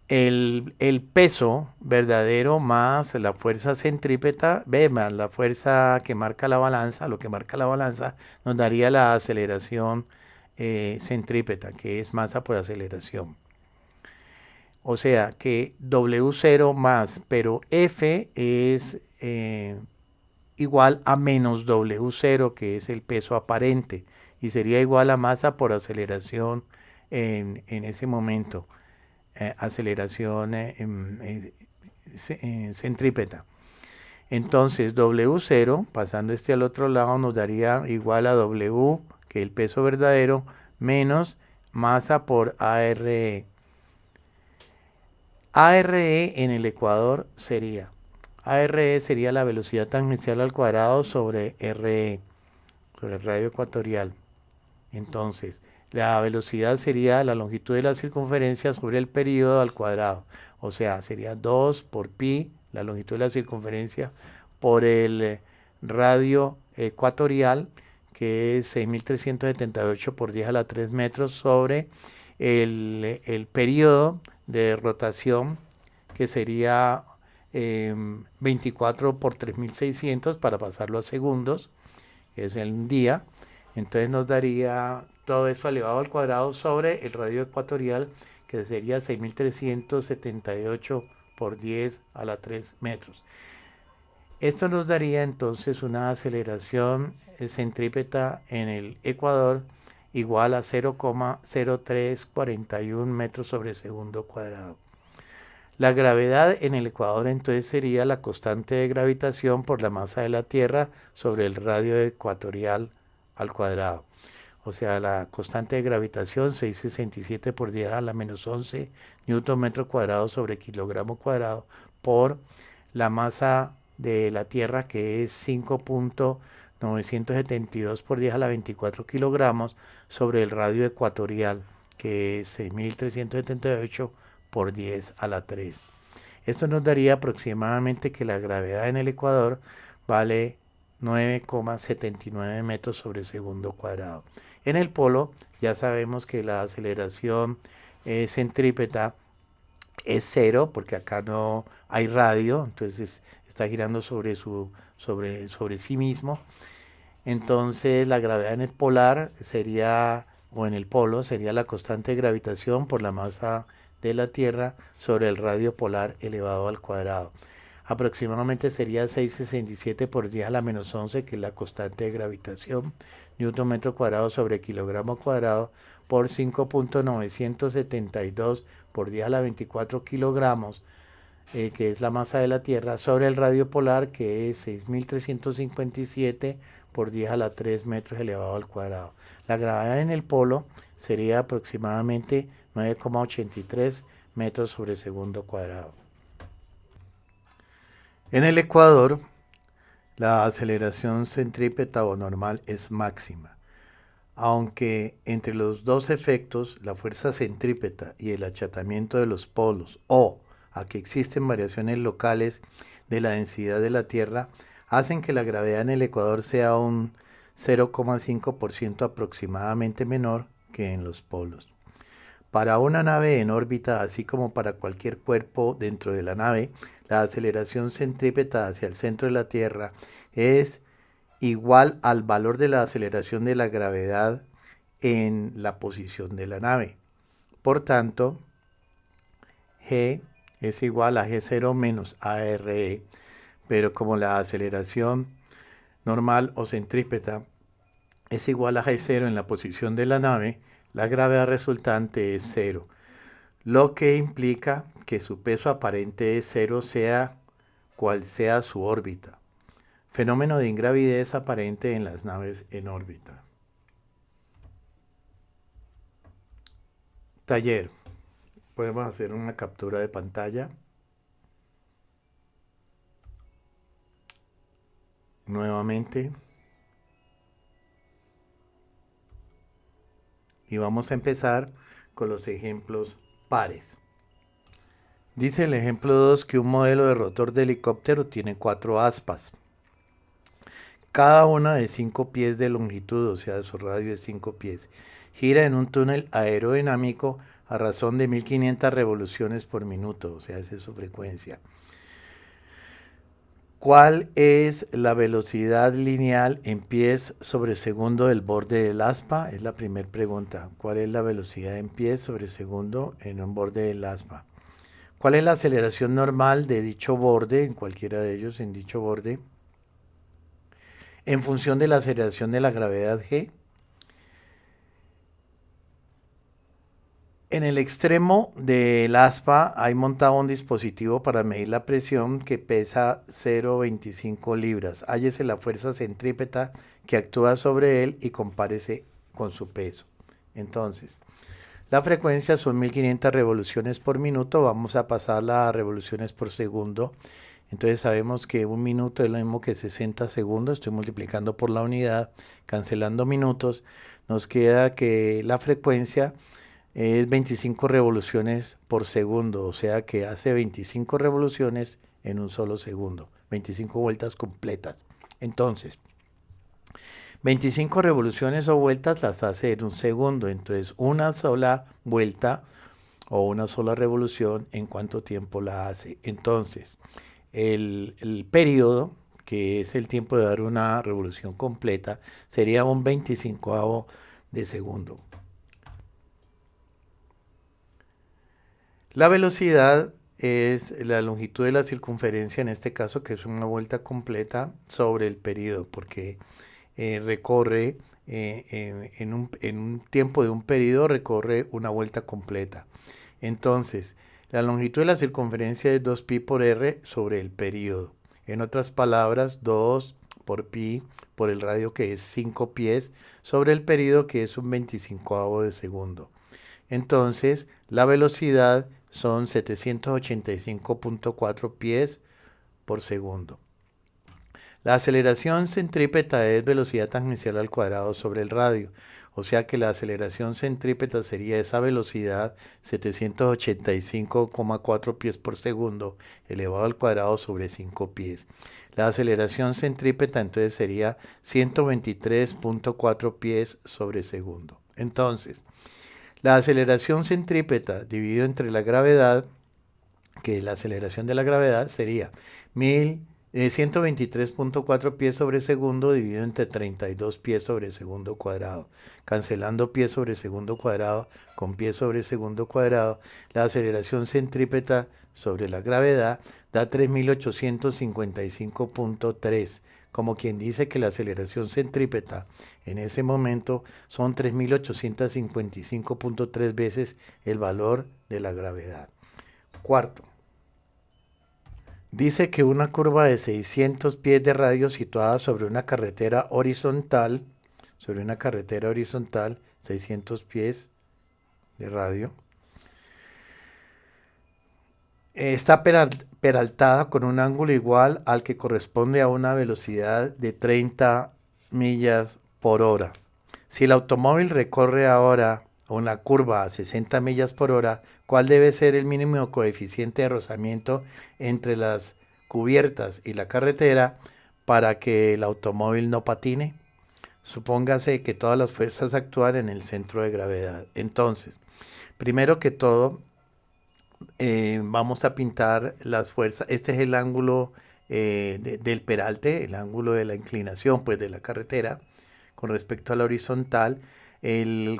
el peso verdadero más la fuerza centrípeta, más la fuerza que marca la balanza, lo que marca la balanza, nos daría la aceleración centrípeta, que es masa por aceleración. O sea que W0 más, pero F es igual a menos W0, que es el peso aparente, y sería igual a masa por aceleración en ese momento. Aceleración centrípeta. Entonces W0, pasando al otro lado, nos daría igual a W, que es el peso verdadero, menos masa por ARE. ARE en el ecuador sería la velocidad tangencial al cuadrado sobre RE, sobre el radio ecuatorial. Entonces, la velocidad sería la longitud de la circunferencia sobre el período al cuadrado. O sea, sería 2 por pi, la longitud de la circunferencia, por el radio ecuatorial, que es 6.378 por 10 a la 3 metros, sobre el periodo de rotación, que sería 24 por 3.600, para pasarlo a segundos, que es el día. Entonces nos daría todo esto elevado al cuadrado sobre el radio ecuatorial, que sería 6.378 por 10 a la 3 metros. Esto nos daría entonces una aceleración centrípeta en el ecuador igual a 0,0341 metros sobre segundo cuadrado. La gravedad en el ecuador entonces sería la constante de gravitación por la masa de la Tierra sobre el radio ecuatorial al cuadrado. O sea, la constante de gravitación, 667 por 10 a la menos 11 newton metro cuadrado sobre kilogramo cuadrado, por la masa de la Tierra, que es 5.972 por 10 a la 24 kilogramos, sobre el radio ecuatorial, que es 6.378 por 10 a la 3. Esto nos daría aproximadamente que la gravedad en el ecuador vale 9,79 metros sobre segundo cuadrado. En el polo ya sabemos que la aceleración centrípeta es 0, porque acá no hay radio, entonces está girando sobre sí mismo. Entonces la gravedad en el polar sería, o en el polo, sería la constante de gravitación por la masa de la Tierra sobre el radio polar elevado al cuadrado. Aproximadamente sería 667 por 10 a la menos 11, que es la constante de gravitación, newton metro cuadrado sobre kilogramo cuadrado, por 5.972 por 10 a la 24 kilogramos, que es la masa de la Tierra, sobre el radio polar, que es 6.357 por 10 a la 3 metros elevado al cuadrado. La gravedad en el polo sería aproximadamente 9,83 metros sobre segundo cuadrado. En el ecuador, la aceleración centrípeta o normal es máxima, aunque entre los dos efectos, la fuerza centrípeta y el achatamiento de los polos, o a que existen variaciones locales de la densidad de la Tierra, hacen que la gravedad en el ecuador sea un 0,5% aproximadamente menor que en los polos. Para una nave en órbita, así como para cualquier cuerpo dentro de la nave, la aceleración centrípeta hacia el centro de la Tierra es igual al valor de la aceleración de la gravedad en la posición de la nave. Por tanto, G es igual a G0 menos ARE, pero como la aceleración normal o centrípeta es igual a G0 en la posición de la nave, la gravedad resultante es 0, lo que implica que su peso aparente es 0 sea cual sea su órbita. Fenómeno de ingravidez aparente en las naves en órbita. Taller. Podemos hacer una captura de pantalla. Nuevamente. Y vamos a empezar con los ejemplos pares. Dice el ejemplo 2 que un modelo de rotor de helicóptero tiene 4 aspas, cada una de 5 pies de longitud, o sea, su radio es 5 pies. Gira en un túnel aerodinámico a razón de 1500 revoluciones por minuto, o sea, esa es su frecuencia. ¿Cuál es la velocidad lineal en pies sobre segundo del borde del aspa? Es la primera pregunta. ¿Cuál es la velocidad en pies sobre segundo en un borde del aspa? ¿Cuál es la aceleración normal de dicho borde, en cualquiera de ellos, en dicho borde, en función de la aceleración de la gravedad G? En el extremo del aspa hay montado un dispositivo para medir la presión que pesa 0,25 libras. Hállese la fuerza centrípeta que actúa sobre él y compárese con su peso. Entonces, la frecuencia son 1500 revoluciones por minuto. Vamos a pasarla a revoluciones por segundo. Entonces sabemos que un minuto es lo mismo que 60 segundos. Estoy multiplicando por la unidad, cancelando minutos. Nos queda que la frecuencia es 25 revoluciones por segundo, o sea que hace 25 revoluciones en un solo segundo, 25 vueltas completas. Entonces, 25 revoluciones o vueltas las hace en un segundo, entonces una sola vuelta o una sola revolución, ¿en cuánto tiempo la hace? Entonces, el periodo, que es el tiempo de dar una revolución completa, sería un 25avo de segundo. La velocidad es la longitud de la circunferencia, en este caso, que es una vuelta completa sobre el periodo, porque recorre en un tiempo de un periodo, recorre una vuelta completa. Entonces, la longitud de la circunferencia es 2pi por r sobre el periodo. En otras palabras, 2 por pi por el radio, que es 5 pies, sobre el periodo, que es un 25avo de segundo. Entonces, la velocidad son 785.4 pies por segundo. La aceleración centrípeta es velocidad tangencial al cuadrado sobre el radio. O sea que la aceleración centrípeta sería esa velocidad, 785,4 pies por segundo, elevado al cuadrado sobre 5 pies. La aceleración centrípeta entonces sería 123.4 pies sobre segundo. Entonces, la aceleración centrípeta dividido entre la gravedad, que la aceleración de la gravedad sería 123.4 pies sobre segundo dividido entre 32 pies sobre segundo cuadrado. Cancelando pies sobre segundo cuadrado con pies sobre segundo cuadrado, la aceleración centrípeta sobre la gravedad da 3855.3. Como quien dice que la aceleración centrípeta en ese momento son 3855.3 veces el valor de la gravedad. Cuarto, dice que una curva de 600 pies de radio situada sobre una carretera horizontal, 600 pies de radio, Está peraltada con un ángulo igual al que corresponde a una velocidad de 30 millas por hora. Si el automóvil recorre ahora una curva a 60 millas por hora, ¿cuál debe ser el mínimo coeficiente de rozamiento entre las cubiertas y la carretera para que el automóvil no patine? Supóngase que todas las fuerzas actúan en el centro de gravedad. Entonces, primero que todo, vamos a pintar las fuerzas. Este es el ángulo del peralte, el ángulo de la inclinación pues, de la carretera con respecto a la horizontal. El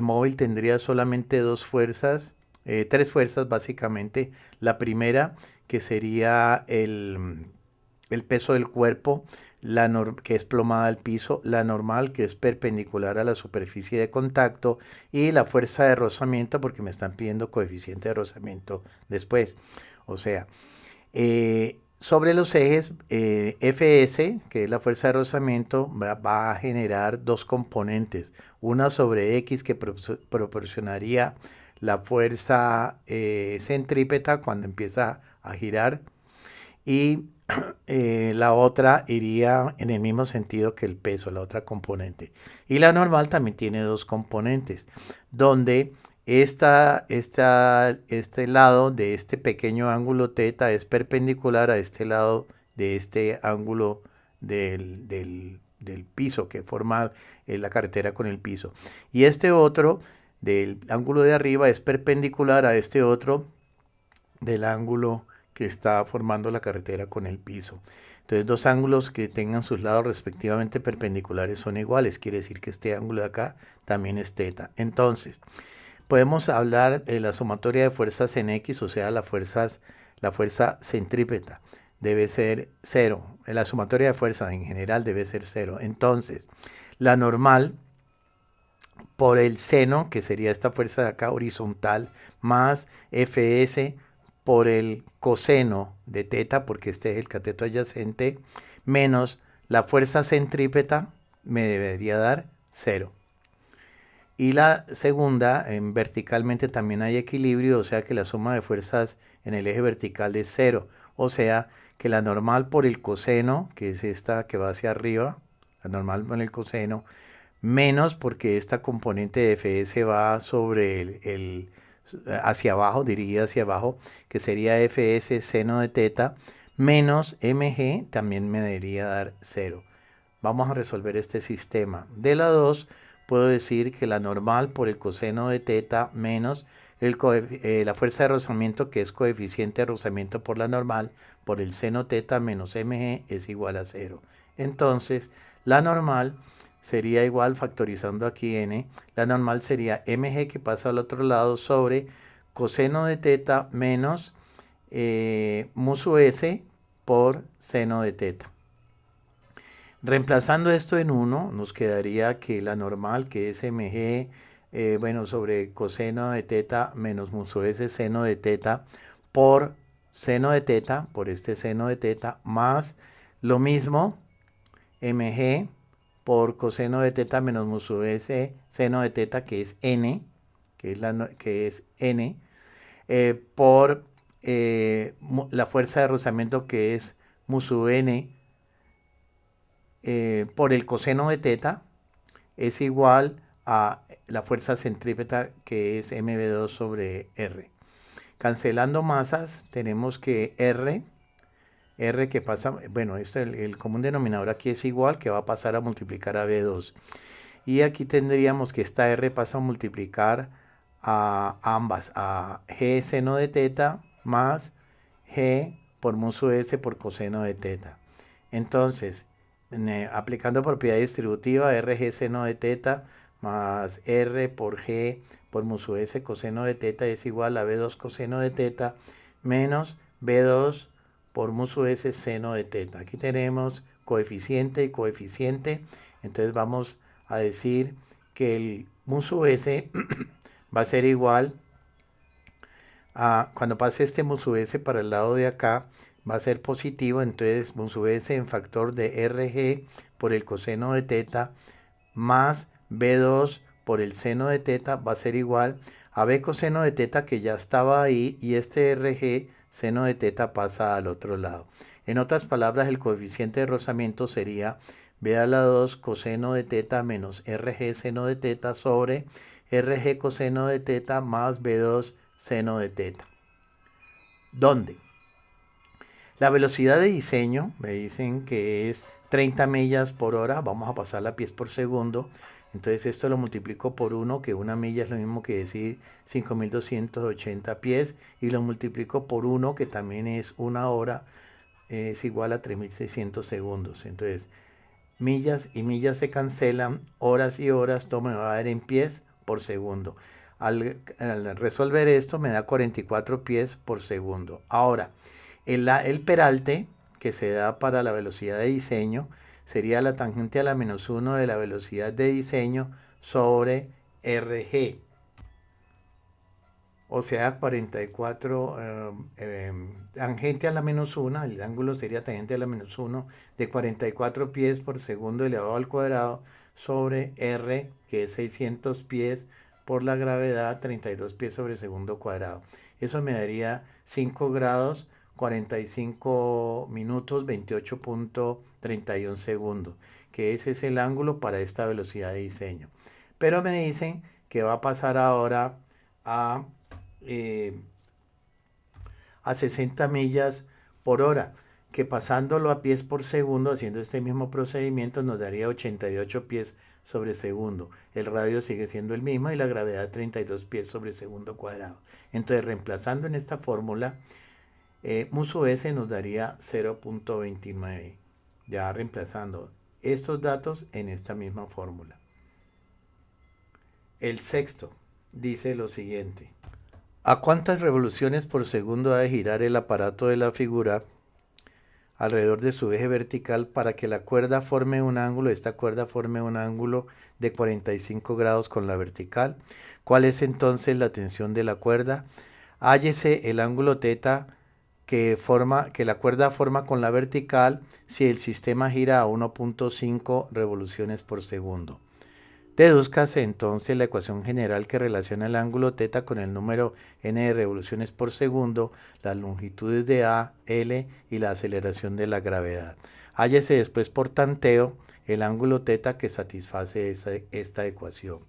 móvil tendría solamente dos fuerzas, tres fuerzas básicamente. La primera, que sería el peso del cuerpo, que es plomada al piso, la normal, que es perpendicular a la superficie de contacto, y la fuerza de rozamiento, porque me están pidiendo coeficiente de rozamiento después. O sea, sobre los ejes, Fs, que es la fuerza de rozamiento, va a generar dos componentes. Una sobre X, que proporcionaría la fuerza centrípeta cuando empieza a girar, y la otra iría en el mismo sentido que el peso, la otra componente. Y la normal también tiene dos componentes, donde este lado de este pequeño ángulo θ es perpendicular a este lado de este ángulo del piso que forma la carretera con el piso. Y este otro del ángulo de arriba es perpendicular a este otro del ángulo que está formando la carretera con el piso. Entonces, dos ángulos que tengan sus lados respectivamente perpendiculares son iguales. Quiere decir que este ángulo de acá también es θ. Entonces, podemos hablar de la sumatoria de fuerzas en X, o sea, la fuerza centrípeta debe ser 0. La sumatoria de fuerzas en general debe ser 0. Entonces, la normal por el seno, que sería esta fuerza de acá horizontal, más Fs por el coseno de θ, porque este es el cateto adyacente, menos la fuerza centrípeta, me debería dar 0. Y la segunda, verticalmente también hay equilibrio, o sea que la suma de fuerzas en el eje vertical es 0. O sea que la normal por el coseno, que es esta que va hacia arriba, la normal por el coseno, menos porque esta componente de Fs va sobre hacia abajo, dirigida hacia abajo, que sería Fs seno de θ, menos mg, también me debería dar 0. Vamos a resolver este sistema. De la 2, puedo decir que la normal por el coseno de θ menos la fuerza de rozamiento, que es coeficiente de rozamiento por la normal, por el seno θ menos mg es igual a 0. Entonces, la normal sería igual, factorizando aquí n, la normal sería mg que pasa al otro lado sobre coseno de θ menos mu sub s por seno de θ. Reemplazando esto en 1, nos quedaría que la normal, que es mg, bueno, sobre coseno de θ menos mu sub s seno de θ por seno de θ, por este seno de θ, más lo mismo, mg por coseno de θ menos mu sub s seno de θ, que es n, que es n, por la fuerza de rozamiento, que es mu sub n, por el coseno de θ, es igual a la fuerza centrípeta, que es mv2 sobre r. Cancelando masas, tenemos que R que pasa, bueno, el común denominador aquí es igual, que va a pasar a multiplicar a V2. Y aquí tendríamos que esta R pasa a multiplicar a ambas, a G seno de θ más G por mu sub s por coseno de θ. Entonces, aplicando propiedad distributiva, RG seno de θ más R por G por mu sub s coseno de θ es igual a V2 coseno de θ menos V2 por mu sub s seno de θ. Aquí tenemos coeficiente y coeficiente, entonces vamos a decir que el mu sub s va a ser igual a, cuando pase este mu sub s para el lado de acá, va a ser positivo, entonces mu sub s en factor de RG por el coseno de θ más B2 por el seno de θ va a ser igual AB coseno de teta que ya estaba ahí y este RG seno de teta pasa al otro lado. En otras palabras, el coeficiente de rozamiento sería B a la 2 coseno de teta menos RG seno de teta sobre RG coseno de teta más B2 seno de teta. ¿Dónde? La velocidad de diseño, me dicen que es 30 millas por hora, vamos a pasarla a pies por segundo. Entonces esto lo multiplico por 1, que una milla es lo mismo que decir 5.280 pies, y lo multiplico por 1, que también es una hora, es igual a 3.600 segundos. Entonces, millas y millas se cancelan, horas y horas, todo me va a dar en pies por segundo. Al resolver esto me da 44 pies por segundo. Ahora, el peralte que se da para la velocidad de diseño sería la tangente a la menos 1 de la velocidad de diseño sobre RG. O sea, 44, tangente a la menos 1, el ángulo sería tangente a la menos 1 de 44 pies por segundo elevado al cuadrado sobre R, que es 600 pies por la gravedad, 32 pies sobre segundo cuadrado. Eso me daría 5 grados, 45 minutos, 28.31 segundos, que ese es el ángulo para esta velocidad de diseño. Pero me dicen que va a pasar ahora a 60 millas por hora, que pasándolo a pies por segundo, haciendo este mismo procedimiento, nos daría 88 pies sobre segundo. El radio sigue siendo el mismo y la gravedad 32 pies sobre segundo cuadrado. Entonces, reemplazando en esta fórmula, mu sub s nos daría 0.29. Ya reemplazando estos datos en esta misma fórmula. El sexto dice lo siguiente. ¿A cuántas revoluciones por segundo ha de girar el aparato de la figura alrededor de su eje vertical para que la cuerda forme un ángulo, esta cuerda forme un ángulo de 45 grados con la vertical? ¿Cuál es entonces la tensión de la cuerda? Hállese el ángulo teta que la cuerda forma con la vertical si el sistema gira a 1.5 revoluciones por segundo. Dedúzcase entonces la ecuación general que relaciona el ángulo teta con el número n de revoluciones por segundo, las longitudes de A, L y la aceleración de la gravedad. Hállese después por tanteo el ángulo teta que satisface esta ecuación.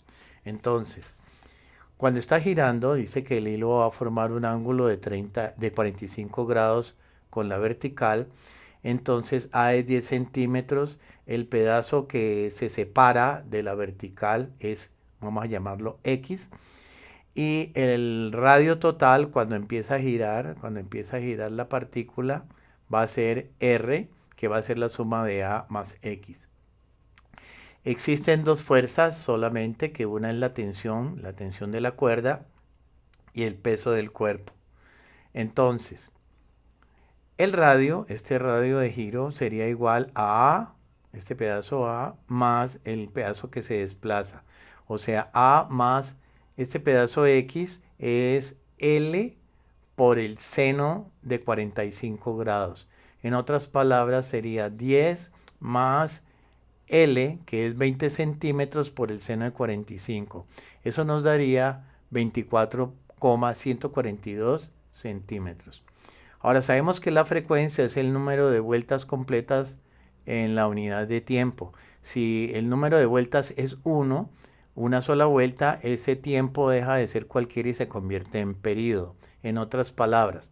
Entonces, cuando está girando, dice que el hilo va a formar un ángulo de 45 grados con la vertical. Entonces A es 10 centímetros, el pedazo que se separa de la vertical es, vamos a llamarlo X, y el radio total cuando empieza a girar la partícula, va a ser R, que va a ser la suma de A más X. Existen dos fuerzas solamente, que una es la tensión de la cuerda y el peso del cuerpo. Entonces, este radio de giro sería igual a, este pedazo A, más el pedazo que se desplaza. O sea, A más este pedazo X es L por el seno de 45 grados. En otras palabras, sería 10 más L, que es 20 centímetros por el seno de 45. Eso nos daría 24,142 centímetros. Ahora sabemos que la frecuencia es el número de vueltas completas en la unidad de tiempo. Si el número de vueltas es 1, una sola vuelta, ese tiempo deja de ser cualquiera y se convierte en período. En otras palabras,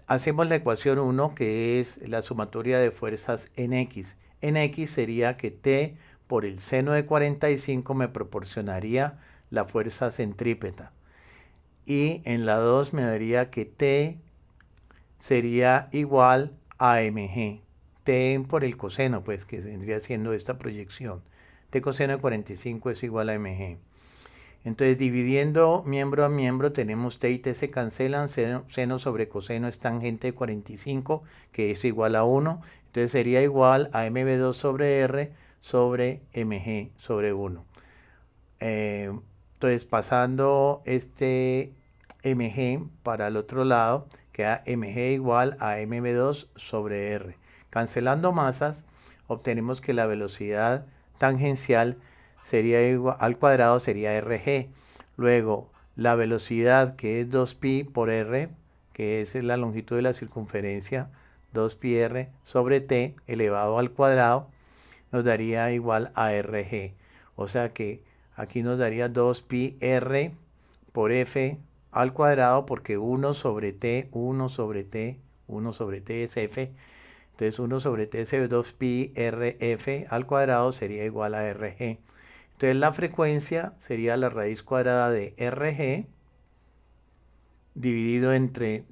hacemos la ecuación 1, que es la sumatoria de fuerzas en X. En X sería que T por el seno de 45 me proporcionaría la fuerza centrípeta. Y en la 2 me daría que T sería igual a mg. T por el coseno, pues, que vendría siendo esta proyección. T coseno de 45 es igual a mg. Entonces, dividiendo miembro a miembro, tenemos T y T se cancelan. Seno sobre coseno es tangente de 45, que es igual a 1. Entonces, sería igual a mb2 sobre r sobre mg sobre 1. Entonces, pasando este mg para el otro lado, queda mg igual a mb2 sobre r. Cancelando masas, obtenemos que la velocidad tangencial sería igual al cuadrado sería rg. Luego, la velocidad que es 2pi por r, que es la longitud de la circunferencia, 2pi r sobre t elevado al cuadrado, nos daría igual a rg. O sea que aquí nos daría 2pi r por f al cuadrado, porque 1 sobre t, 1 sobre t, 1 sobre t es f. Entonces 1 sobre t es 2pi rf al cuadrado sería igual a rg. Entonces la frecuencia sería la raíz cuadrada de rg dividido entre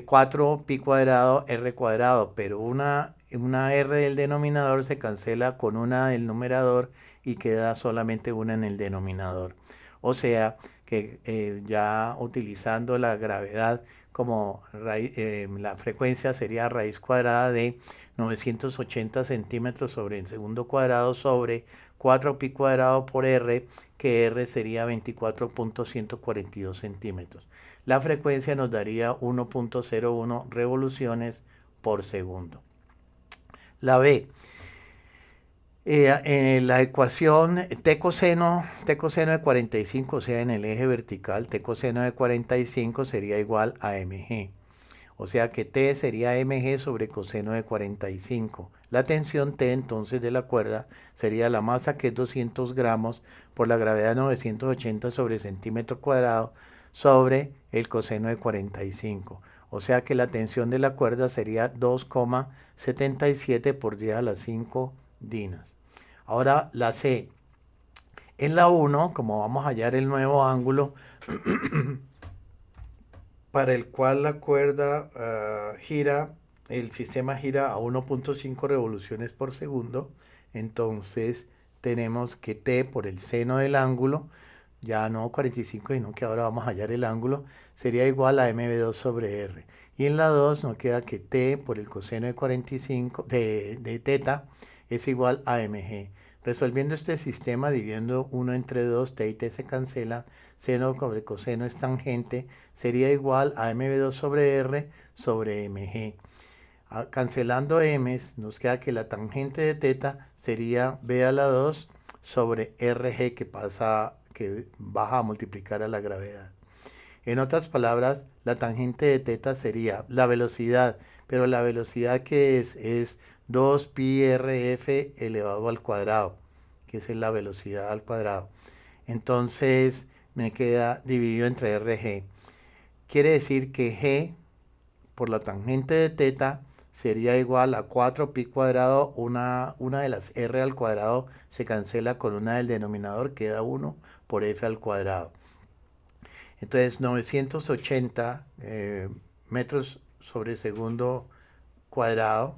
4 pi cuadrado r cuadrado, pero una r del denominador se cancela con una del numerador y queda solamente una en el denominador. O sea que ya utilizando la gravedad como la frecuencia sería raíz cuadrada de 980 centímetros sobre el segundo cuadrado sobre 4 pi cuadrado por r, que r sería 24.142 centímetros. La frecuencia nos daría 1.01 revoluciones por segundo. La B, en la ecuación t coseno de 45, o sea, en el eje vertical, t coseno de 45 sería igual a mg. O sea que t sería mg sobre coseno de 45. La tensión t entonces de la cuerda sería la masa, que es 200 gramos, por la gravedad 980 sobre centímetro cuadrado sobre el coseno de 45. O sea que la tensión de la cuerda sería 2,77 por 10 a la 5 dinas. Ahora la C. En la 1, como vamos a hallar el nuevo ángulo para el cual la cuerda gira, el sistema gira a 1.5 revoluciones por segundo, entonces tenemos que t por el seno del ángulo, ya no 45, sino que ahora vamos a hallar el ángulo, sería igual a mv2 sobre r. Y en la 2 nos queda que t por el coseno de 45 de teta es igual a mg. Resolviendo este sistema, dividiendo 1 entre 2, t y t se cancela, seno sobre coseno es tangente, sería igual a mv2 sobre r sobre mg. Cancelando m's, nos queda que la tangente de teta sería b a la 2 sobre rg, que baja a multiplicar a la gravedad. En otras palabras, la tangente de teta sería la velocidad, pero la velocidad que es 2pi rf elevado al cuadrado, que es la velocidad al cuadrado. Entonces me queda dividido entre rg. Quiere decir que g por la tangente de teta sería igual a 4pi cuadrado, una de las r al cuadrado se cancela con una del denominador, queda 1 por f al cuadrado. Entonces 980 metros sobre segundo cuadrado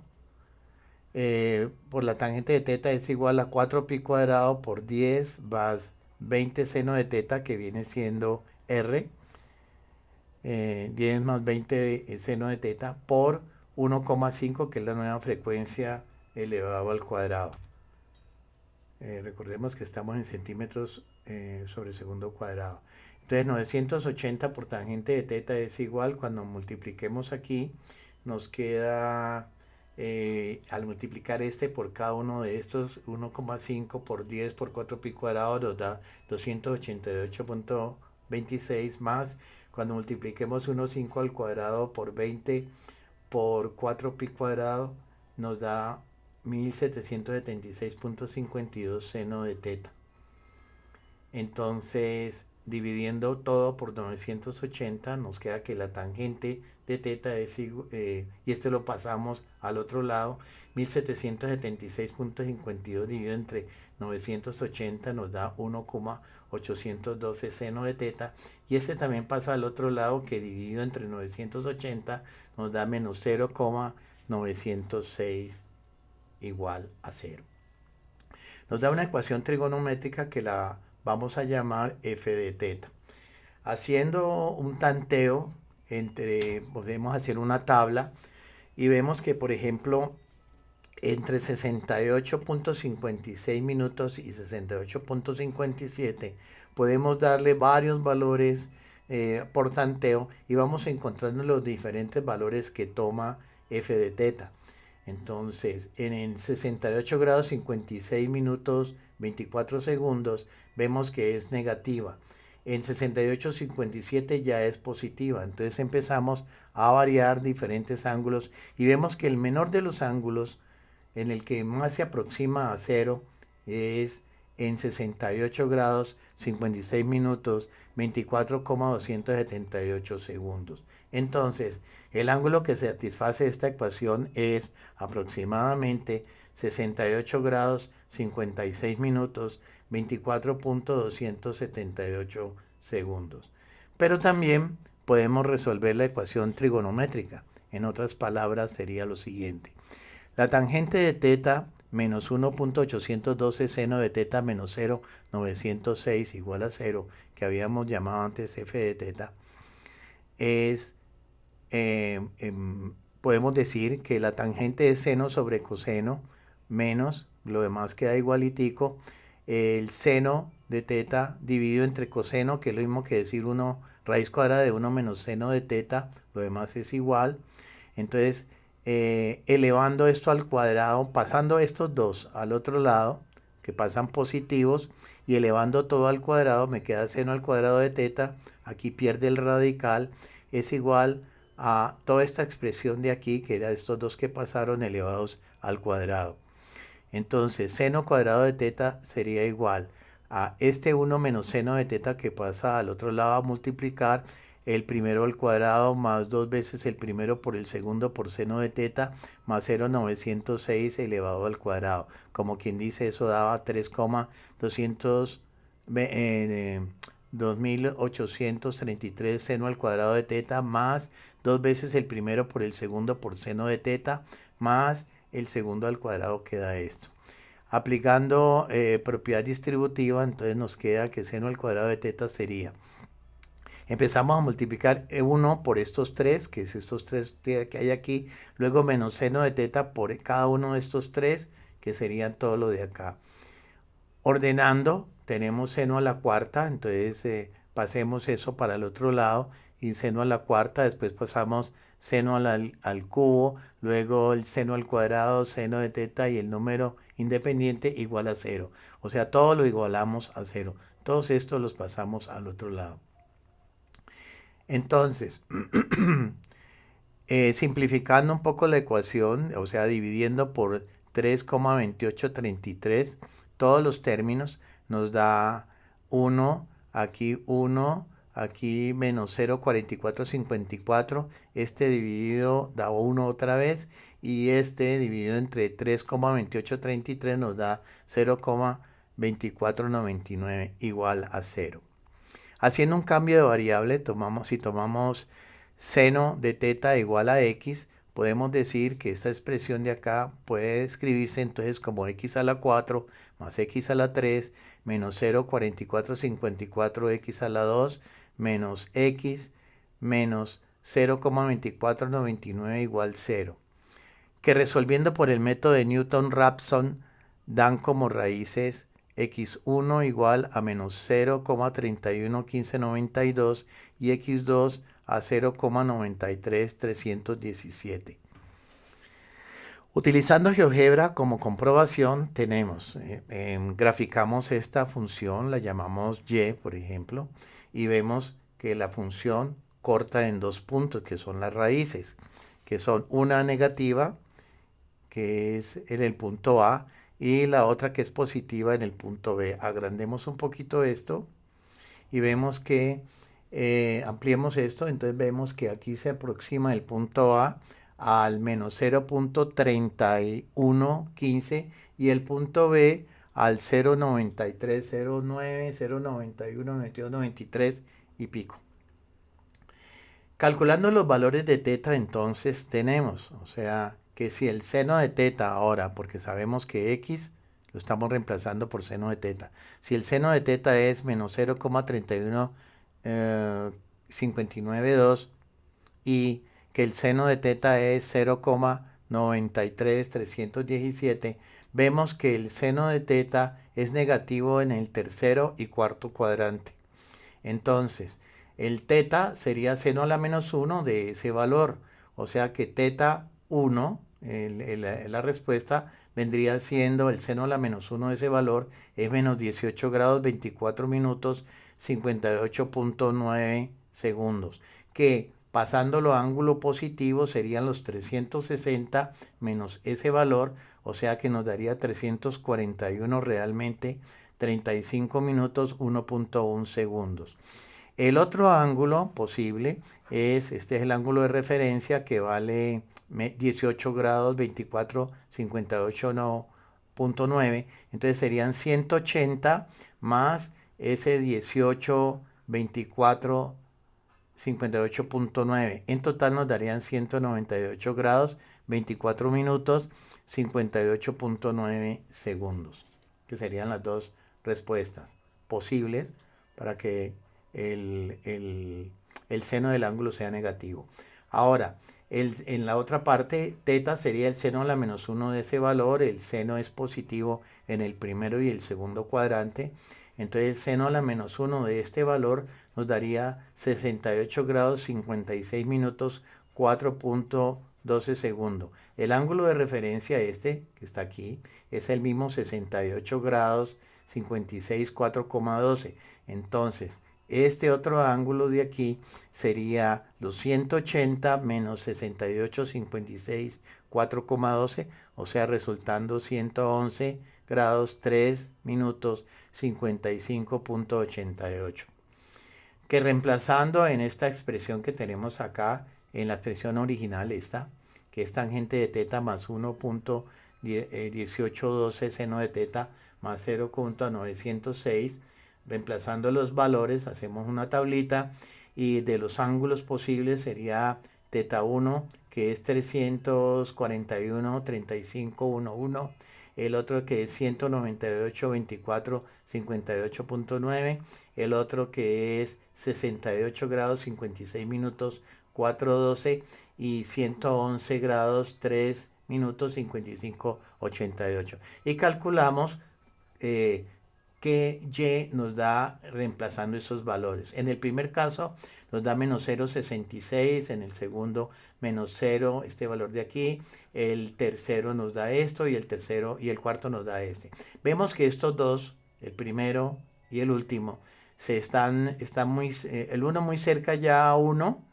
por la tangente de teta es igual a 4pi cuadrado por 10 más 20 seno de teta, que viene siendo r, 10 más 20 seno de teta por 1,5, que es la nueva frecuencia elevado al cuadrado. Recordemos que estamos en centímetros sobre segundo cuadrado. Entonces 980 por tangente de teta es igual, cuando multipliquemos aquí, nos queda, al multiplicar este por cada uno de estos, 1,5 por 10 por 4 pi cuadrado nos da 288.26 más, cuando multipliquemos 1,5 al cuadrado por 20 por 4 pi cuadrado nos da 1776.52 seno de teta. Entonces, dividiendo todo por 980, nos queda que la tangente de teta es igual, y esto lo pasamos al otro lado, 1776.52 dividido entre 980 nos da 1,812 seno de teta, y este también pasa al otro lado, que dividido entre 980 nos da menos 0,906 igual a 0. Nos da una ecuación trigonométrica que la vamos a llamar f de teta. Haciendo un tanteo, podemos hacer una tabla y vemos que, por ejemplo, entre 68.56 minutos y 68.57 podemos darle varios valores por tanteo, y vamos encontrando los diferentes valores que toma f de teta. Entonces, en 68 grados 56 minutos 24 segundos vemos que es negativa. En 68,57 ya es positiva. Entonces empezamos a variar diferentes ángulos y vemos que el menor de los ángulos en el que más se aproxima a cero es en 68 grados 56 minutos 24,278 segundos. Entonces, el ángulo que satisface esta ecuación es aproximadamente 68 grados 56 minutos 24,278 segundos. Pero también podemos resolver la ecuación trigonométrica. En otras palabras, sería lo siguiente. La tangente de teta menos 1,812 seno de teta menos 0,906 igual a 0, que habíamos llamado antes f de teta, es, podemos decir que la tangente es seno sobre coseno menos, lo demás queda igualitico, el seno de teta dividido entre coseno, que es lo mismo que decir 1 raíz cuadrada de 1 menos seno de teta, lo demás es igual. Entonces, elevando esto al cuadrado, pasando estos dos al otro lado, que pasan positivos, y elevando todo al cuadrado, me queda seno al cuadrado de teta, aquí pierde el radical, es igual a toda esta expresión de aquí, que era estos dos que pasaron elevados al cuadrado. Entonces, seno cuadrado de teta sería igual a este 1 menos seno de teta que pasa al otro lado a multiplicar el primero al cuadrado más 2 veces el primero por el segundo por seno de teta más 0,906 elevado al cuadrado. Como quien dice, eso daba 2.833 seno al cuadrado de teta más 2 veces el primero por el segundo por seno de teta más el segundo al cuadrado queda esto. Aplicando propiedad distributiva, entonces nos queda que seno al cuadrado de teta sería, empezamos a multiplicar 1 por estos 3, que es estos 3 que hay aquí, luego menos seno de teta por cada uno de estos 3, que serían todo lo de acá. Ordenando, tenemos seno a la cuarta, entonces pasemos eso para el otro lado, y seno a la cuarta, después pasamos seno al cubo, luego el seno al cuadrado, seno de teta y el número independiente igual a 0. O sea, todo lo igualamos a 0. Todos estos los pasamos al otro lado. Entonces, simplificando un poco la ecuación, o sea, dividiendo por 3,2833, todos los términos nos da 1, aquí menos 0,4454, este dividido da 1 otra vez, y este dividido entre 3,2833 nos da 0,2499 igual a 0. Haciendo un cambio de variable, si tomamos seno de teta igual a x, podemos decir que esta expresión de acá puede escribirse entonces como x a la 4 más x a la 3 menos 0,4454x a la 2 menos x menos 0,2499 igual 0. Que resolviendo por el método de Newton-Raphson dan como raíces x1 igual a menos 0,311592 y x2 a 0,93317. Utilizando GeoGebra como comprobación tenemos, graficamos esta función, la llamamos y, por ejemplo, y vemos que la función corta en dos puntos, que son las raíces, que son una negativa, que es en el punto A, y la otra que es positiva en el punto B. Agrandemos un poquito esto y vemos que ampliemos esto, entonces vemos que aquí se aproxima el punto A al menos 0,3115 y el punto B al 0,9309, 0,91, 92, 93 y pico. Calculando los valores de teta, entonces tenemos, o sea, que si el seno de teta ahora, porque sabemos que x lo estamos reemplazando por seno de teta, si el seno de teta es menos 0,31592 y que el seno de teta es 0,93317, vemos que el seno de teta es negativo en el tercero y cuarto cuadrante. Entonces, el teta sería seno a la menos 1 de ese valor. O sea que teta 1 la respuesta vendría siendo el seno a la menos 1 de ese valor es menos 18 grados 24 minutos 58.9 segundos, que pasándolo a ángulo positivo serían los 360 menos ese valor, o sea que nos daría 341 realmente 35 minutos 1.1 segundos. El otro ángulo posible este es el ángulo de referencia que vale 18 grados 24 58.9, entonces serían 180 más ese 18 24 58.9, en total nos darían 198 grados 24 minutos 58.9 segundos, que serían las dos respuestas posibles para que el seno del ángulo sea negativo. Ahora, en la otra parte, teta sería el seno a la menos 1 de ese valor, el seno es positivo en el primero y el segundo cuadrante, entonces el seno a la menos 1 de este valor nos daría 68 grados 56 minutos 4.12 segundos. El ángulo de referencia que está aquí, es el mismo 68 grados 56 4.12. Entonces, este otro ángulo de aquí sería los 180 menos 68 56 4.12, o sea, resultando 111 grados 3 minutos 55.88. Que reemplazando en esta expresión que tenemos acá, en la expresión original esta, que es tangente de teta más 1.1812 seno de teta más 0.906, reemplazando los valores, hacemos una tablita y de los ángulos posibles sería teta 1, que es 341.3511, el otro que es 198.24 58.9, el otro que es 68 grados 56 minutos 4.12 y 111 grados 3 minutos 55.88. Y calculamos que Y nos da reemplazando esos valores. En el primer caso nos da menos 0.66, en el segundo menos 0, este valor de aquí, el tercero nos da esto y el tercero y el cuarto nos da este. Vemos que estos dos, el primero y el último, están el uno muy cerca ya a 1,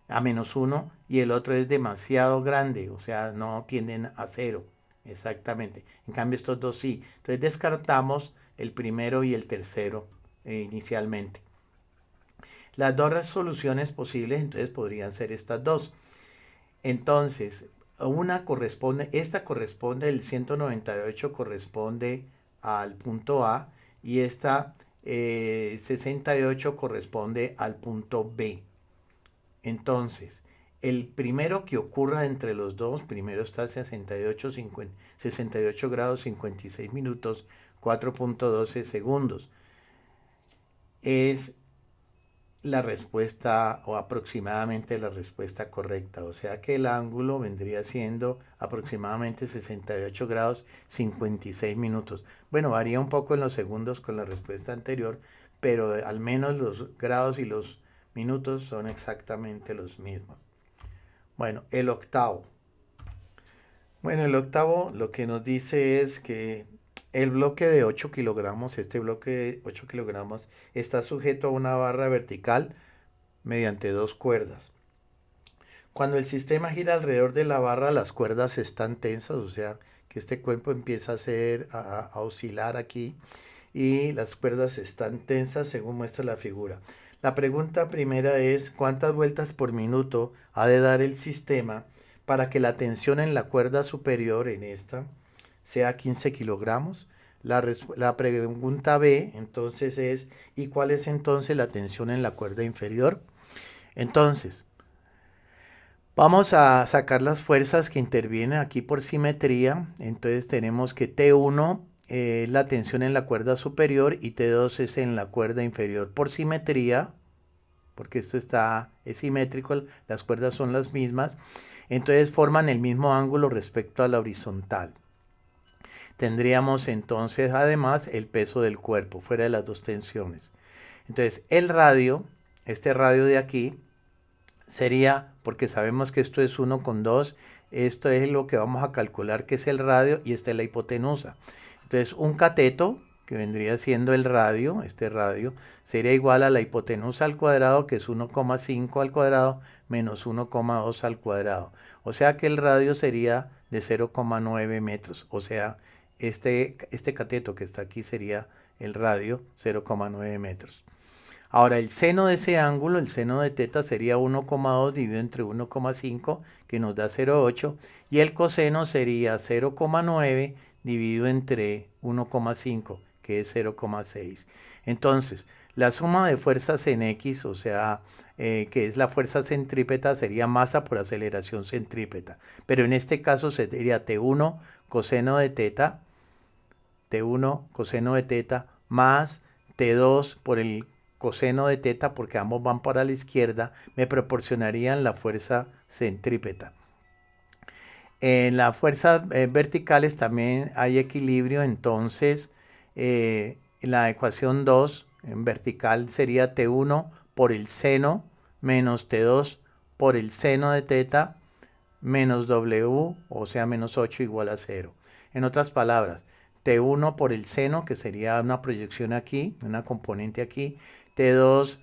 a menos 1, y el otro es demasiado grande, o sea, no tienden a 0, exactamente. En cambio estos dos sí. Entonces descartamos el primero y el tercero inicialmente. Las dos resoluciones posibles entonces podrían ser estas dos. Entonces, esta corresponde, el 198 corresponde al punto A y esta 68 corresponde al punto B. Entonces, el primero que ocurra entre los dos, primero está 68 grados 56 minutos 4.12 segundos. Es la respuesta o aproximadamente la respuesta correcta. O sea que el ángulo vendría siendo aproximadamente 68 grados 56 minutos. Bueno, varía un poco en los segundos con la respuesta anterior, pero al menos los grados y los minutos son exactamente los mismos. Bueno, el octavo. Bueno, el octavo lo que nos dice es que el bloque de 8 kilogramos, este bloque de 8 kilogramos, está sujeto a una barra vertical mediante dos cuerdas. Cuando el sistema gira alrededor de la barra, las cuerdas están tensas, o sea, que este cuerpo empieza a oscilar aquí y las cuerdas están tensas según muestra la figura. La pregunta primera es, ¿cuántas vueltas por minuto ha de dar el sistema para que la tensión en la cuerda superior, en esta, sea 15 kilogramos? La pregunta B, entonces, es, ¿y cuál es entonces la tensión en la cuerda inferior? Entonces, vamos a sacar las fuerzas que intervienen aquí por simetría. Entonces tenemos que T1 es la tensión en la cuerda superior y T2 es en la cuerda inferior. Por simetría, porque esto es simétrico, las cuerdas son las mismas, entonces forman el mismo ángulo respecto a la horizontal. Tendríamos entonces además el peso del cuerpo, fuera de las dos tensiones. Entonces el radio, este radio de aquí, sería, porque sabemos que esto es 1 con 2, esto es lo que vamos a calcular que es el radio y esta es la hipotenusa. Entonces un cateto, que vendría siendo el radio, este radio, sería igual a la hipotenusa al cuadrado, que es 1,5 al cuadrado, menos 1,2 al cuadrado. O sea que el radio sería de 0,9 metros. O sea, este cateto que está aquí sería el radio 0,9 metros. Ahora, el seno de ese ángulo, el seno de teta, sería 1,2 dividido entre 1,5, que nos da 0,8. Y el coseno sería 0,9 dividido entre 1,5, que es 0,6. Entonces, la suma de fuerzas en X, o sea, que es la fuerza centrípeta, sería masa por aceleración centrípeta. Pero en este caso sería T1 coseno de teta, T1 coseno de teta, más T2 por el coseno de teta, porque ambos van para la izquierda, me proporcionarían la fuerza centrípeta. En las fuerzas verticales también hay equilibrio, entonces la ecuación 2 en vertical sería T1 por el seno menos T2 por el seno de teta menos W, o sea, menos 8 igual a 0. En otras palabras, T1 por el seno, que sería una proyección aquí, una componente aquí, T2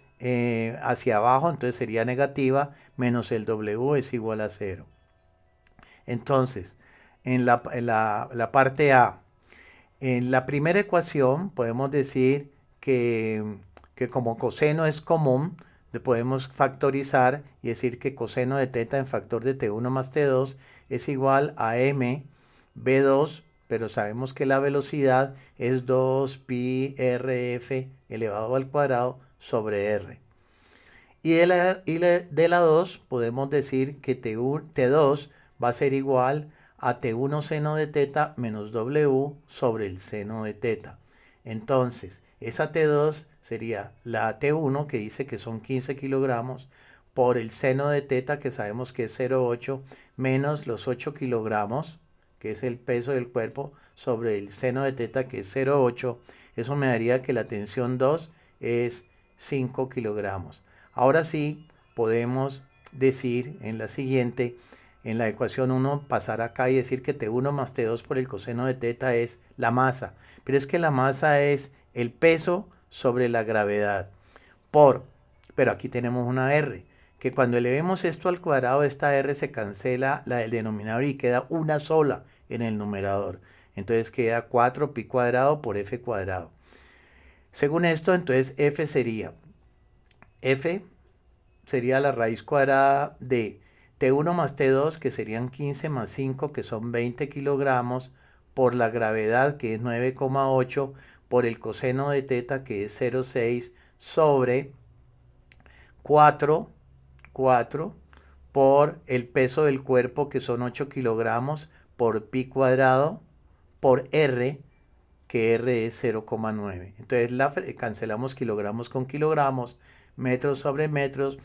hacia abajo, entonces sería negativa, menos el W es igual a 0. Entonces, en la parte A, en la primera ecuación podemos decir que como coseno es común, le podemos factorizar y decir que coseno de teta en factor de T1 más T2 es igual a m B2, pero sabemos que la velocidad es 2 pi rf elevado al cuadrado sobre r. Y de la 2 podemos decir que T2 va a ser igual a T1 seno de teta menos W sobre el seno de teta. Entonces, esa T2 sería la T1, que dice que son 15 kilogramos, por el seno de teta, que sabemos que es 0,8, menos los 8 kilogramos, que es el peso del cuerpo, sobre el seno de teta, que es 0,8. Eso me daría que la tensión 2 es 5 kilogramos. Ahora sí, podemos decir en la siguiente, en la ecuación 1, pasar acá y decir que T1 más T2 por el coseno de teta es la masa. Pero es que la masa es el peso sobre la gravedad. Pero aquí tenemos una R, que cuando elevemos esto al cuadrado, esta R se cancela la del denominador y queda una sola en el numerador. Entonces queda 4 pi cuadrado por F cuadrado. Según esto, entonces F sería la raíz cuadrada de T1 más T2, que serían 15 más 5, que son 20 kilogramos, por la gravedad, que es 9,8, por el coseno de teta, que es 0,6, sobre 4 por el peso del cuerpo, que son 8 kilogramos, por pi cuadrado, por R, que R es 0,9. Entonces cancelamos kilogramos con kilogramos, metros sobre metros,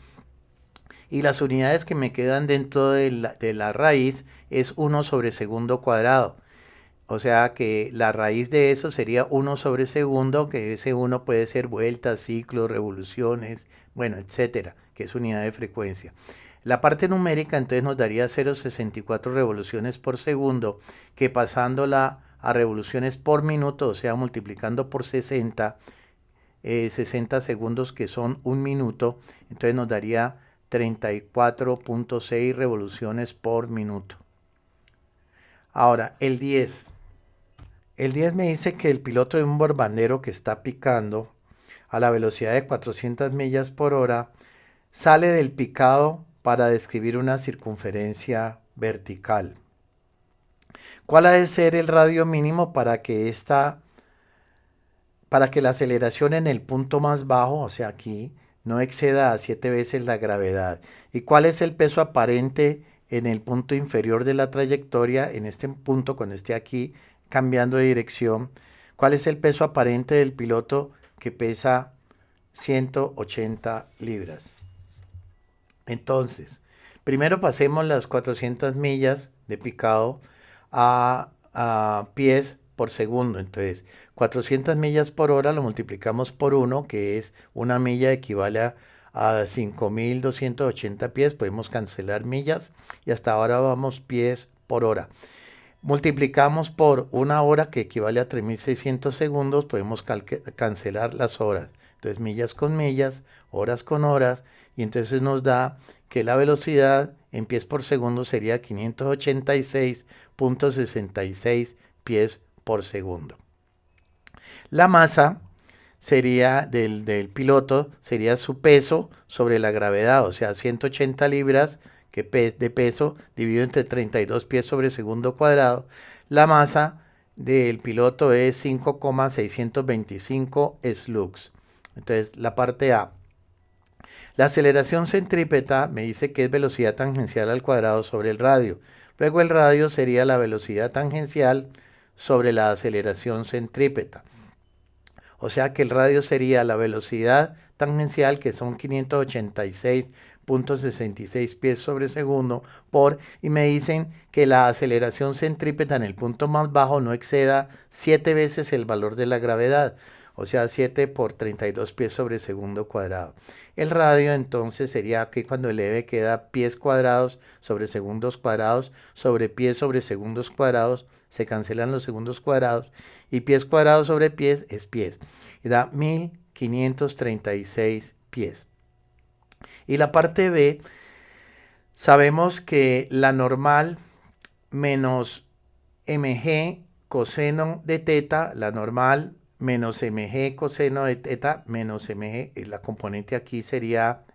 y las unidades que me quedan dentro de la raíz es 1 sobre segundo cuadrado. O sea que la raíz de eso sería 1 sobre segundo, que ese 1 puede ser vueltas, ciclos, revoluciones, bueno, etcétera, que es unidad de frecuencia. La parte numérica entonces nos daría 0,64 revoluciones por segundo, que pasándola a revoluciones por minuto, o sea, multiplicando por 60, 60 segundos, que son un minuto, entonces nos daría 34,6 revoluciones por minuto. Ahora, el 10. El 10 me dice que el piloto de un bombardero que está picando a la velocidad de 400 millas por hora sale del picado para describir una circunferencia vertical. ¿Cuál ha de ser el radio mínimo para que la aceleración en el punto más bajo, o sea aquí, no exceda a 7 veces la gravedad? ¿Y cuál es el peso aparente en el punto inferior de la trayectoria, en este punto cuando esté aquí cambiando de dirección? ¿Cuál es el peso aparente del piloto que pesa 180 libras? Entonces, primero pasemos las 400 millas de picado a pies por segundo. Entonces, 400 millas por hora lo multiplicamos por 1, que es una milla equivale a 5.280 pies, podemos cancelar millas y hasta ahora vamos pies por hora. Multiplicamos por una hora que equivale a 3.600 segundos, podemos cancelar las horas. Entonces millas con millas, horas con horas, y entonces nos da que la velocidad en pies por segundo sería 586.66 pies por segundo. La masa sería del piloto, sería su peso sobre la gravedad, o sea, 180 libras de peso dividido entre 32 pies sobre segundo cuadrado. La masa del piloto es 5,625 slugs. Entonces, la parte A. La aceleración centrípeta me dice que es velocidad tangencial al cuadrado sobre el radio. Luego el radio sería la velocidad tangencial sobre la aceleración centrípeta. O sea que el radio sería la velocidad tangencial, que son 586.66 pies sobre segundo, y me dicen que la aceleración centrípeta en el punto más bajo no exceda 7 veces el valor de la gravedad, o sea 7 por 32 pies sobre segundo cuadrado. El radio entonces sería aquí cuando el EV queda pies cuadrados sobre segundos cuadrados sobre pies sobre segundos cuadrados, se cancelan los segundos cuadrados, y pies cuadrados sobre pies es pies, y da 1.536 pies. Y la parte B, sabemos que la normal menos mg coseno de teta, la normal menos mg coseno de teta menos mg, la componente aquí sería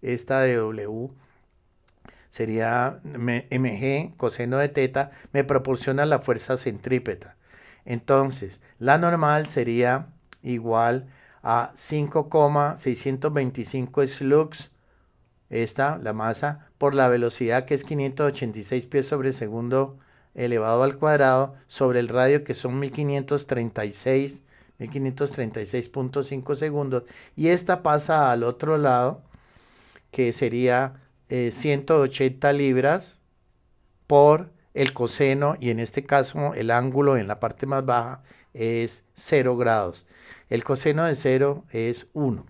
esta de W, sería mg coseno de teta, me proporciona la fuerza centrípeta. Entonces, la normal sería igual a 5,625 slugs, la masa, por la velocidad que es 586 pies sobre segundo elevado al cuadrado, sobre el radio que son 1536.5 segundos, y esta pasa al otro lado, que sería 180 libras por el coseno, y en este caso el ángulo en la parte más baja es 0 grados. El coseno de 0 es 1.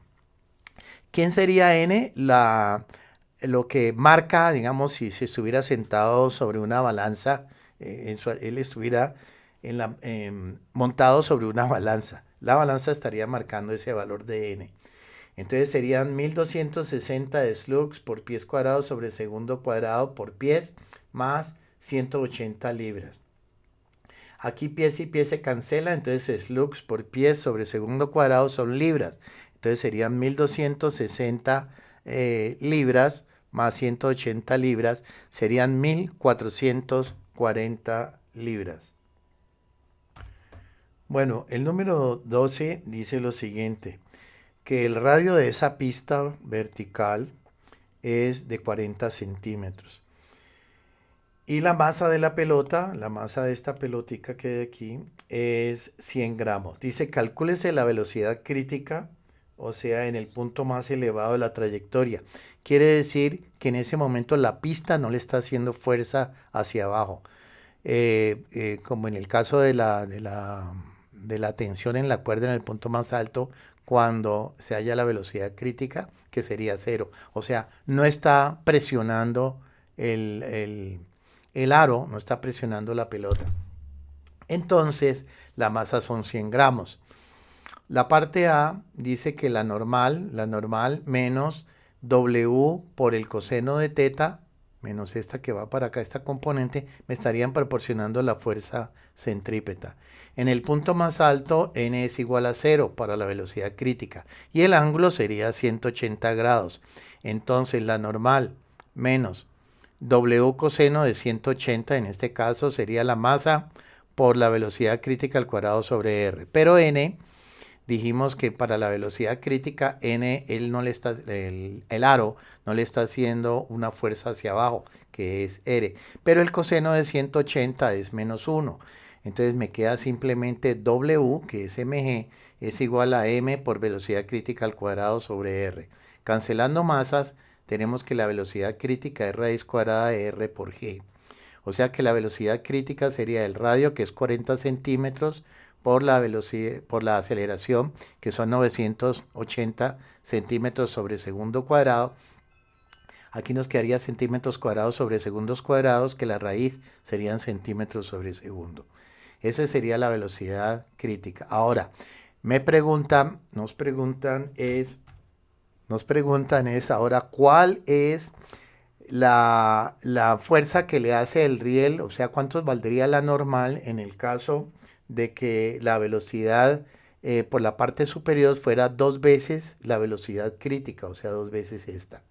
¿Quién sería n? Lo que marca, digamos, si estuviera sentado sobre una balanza, él estuviera montado sobre una balanza. La balanza estaría marcando ese valor de n. Entonces serían 1.260 slugs por pies cuadrados sobre segundo cuadrado por pies, más 180 libras. Aquí pies y pies se cancela, entonces slugs por pies sobre segundo cuadrado son libras. Entonces serían 1.260 libras más 180 libras, serían 1.440 libras. Bueno, el número 12 dice lo siguiente, que el radio de esa pista vertical es de 40 centímetros. Y la masa de la pelota, la masa de esta pelotica que hay aquí, es 100 gramos. Dice, calcúlese la velocidad crítica, o sea, en el punto más elevado de la trayectoria. Quiere decir que en ese momento la pista no le está haciendo fuerza hacia abajo. Como en el caso de la tensión en la cuerda en el punto más alto, cuando se halla la velocidad crítica, que sería 0. O sea, no está presionando el aro, no está presionando la pelota. Entonces, la masa son 100 gramos. La parte A dice que la normal menos W por el coseno de teta, menos esta que va para acá, esta componente, me estarían proporcionando la fuerza centrípeta. En el punto más alto, n es igual a 0 para la velocidad crítica, y el ángulo sería 180 grados. Entonces, la normal menos W coseno de 180, en este caso, sería la masa por la velocidad crítica al cuadrado sobre r. Pero n, dijimos que para la velocidad crítica, n, el aro no le está haciendo una fuerza hacia abajo, que es r. Pero el coseno de 180 es menos 1. Entonces me queda simplemente W, que es mg, es igual a m por velocidad crítica al cuadrado sobre r. Cancelando masas, tenemos que la velocidad crítica es raíz cuadrada de r por g. O sea que la velocidad crítica sería el radio, que es 40 centímetros, por la velocidad, por la aceleración, que son 980 centímetros sobre segundo cuadrado. Aquí nos quedaría centímetros cuadrados sobre segundos cuadrados, que la raíz serían centímetros sobre segundo. Esa sería la velocidad crítica. Ahora, nos preguntan es ahora cuál es la fuerza que le hace el riel, o sea, cuántos valdría la normal en el caso de que la velocidad por la parte superior fuera dos veces la velocidad crítica, o sea, dos veces esta.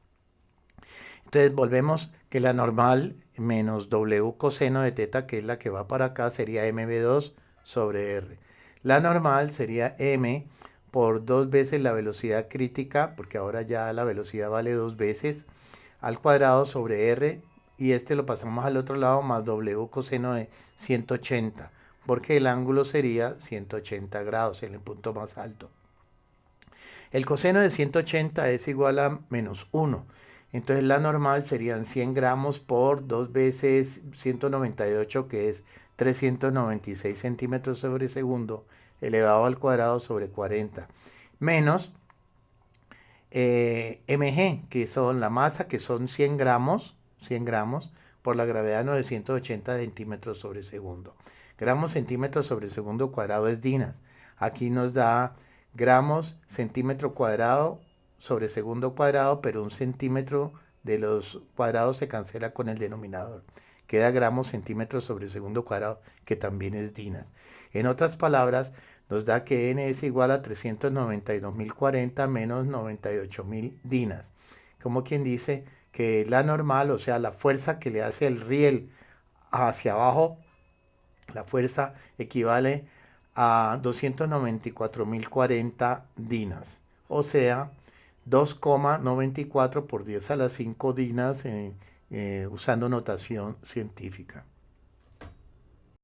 Entonces volvemos que la normal menos W coseno de teta, que es la que va para acá, sería mv2 sobre r. La normal sería m por dos veces la velocidad crítica, porque ahora ya la velocidad vale dos veces, al cuadrado sobre r, y este lo pasamos al otro lado, más W coseno de 180, porque el ángulo sería 180 grados en el punto más alto. El coseno de 180 es igual a menos 1. Entonces la normal serían 100 gramos por 2 veces 198, que es 396 centímetros sobre segundo, elevado al cuadrado sobre 40. Menos mg, que son la masa, que son 100 gramos, por la gravedad 980 centímetros sobre segundo. Gramos centímetros sobre segundo cuadrado es dinas. Aquí nos da gramos centímetro cuadrado sobre segundo cuadrado, pero un centímetro de los cuadrados se cancela con el denominador. Queda gramos centímetros sobre segundo cuadrado, que también es dinas. En otras palabras, nos da que n es igual a 392.040 menos 98.000 dinas. Como quien dice que la normal, o sea, la fuerza que le hace el riel hacia abajo, la fuerza equivale a 294.040 dinas. O sea, 2,94 por 10 a la 5 dinas usando notación científica.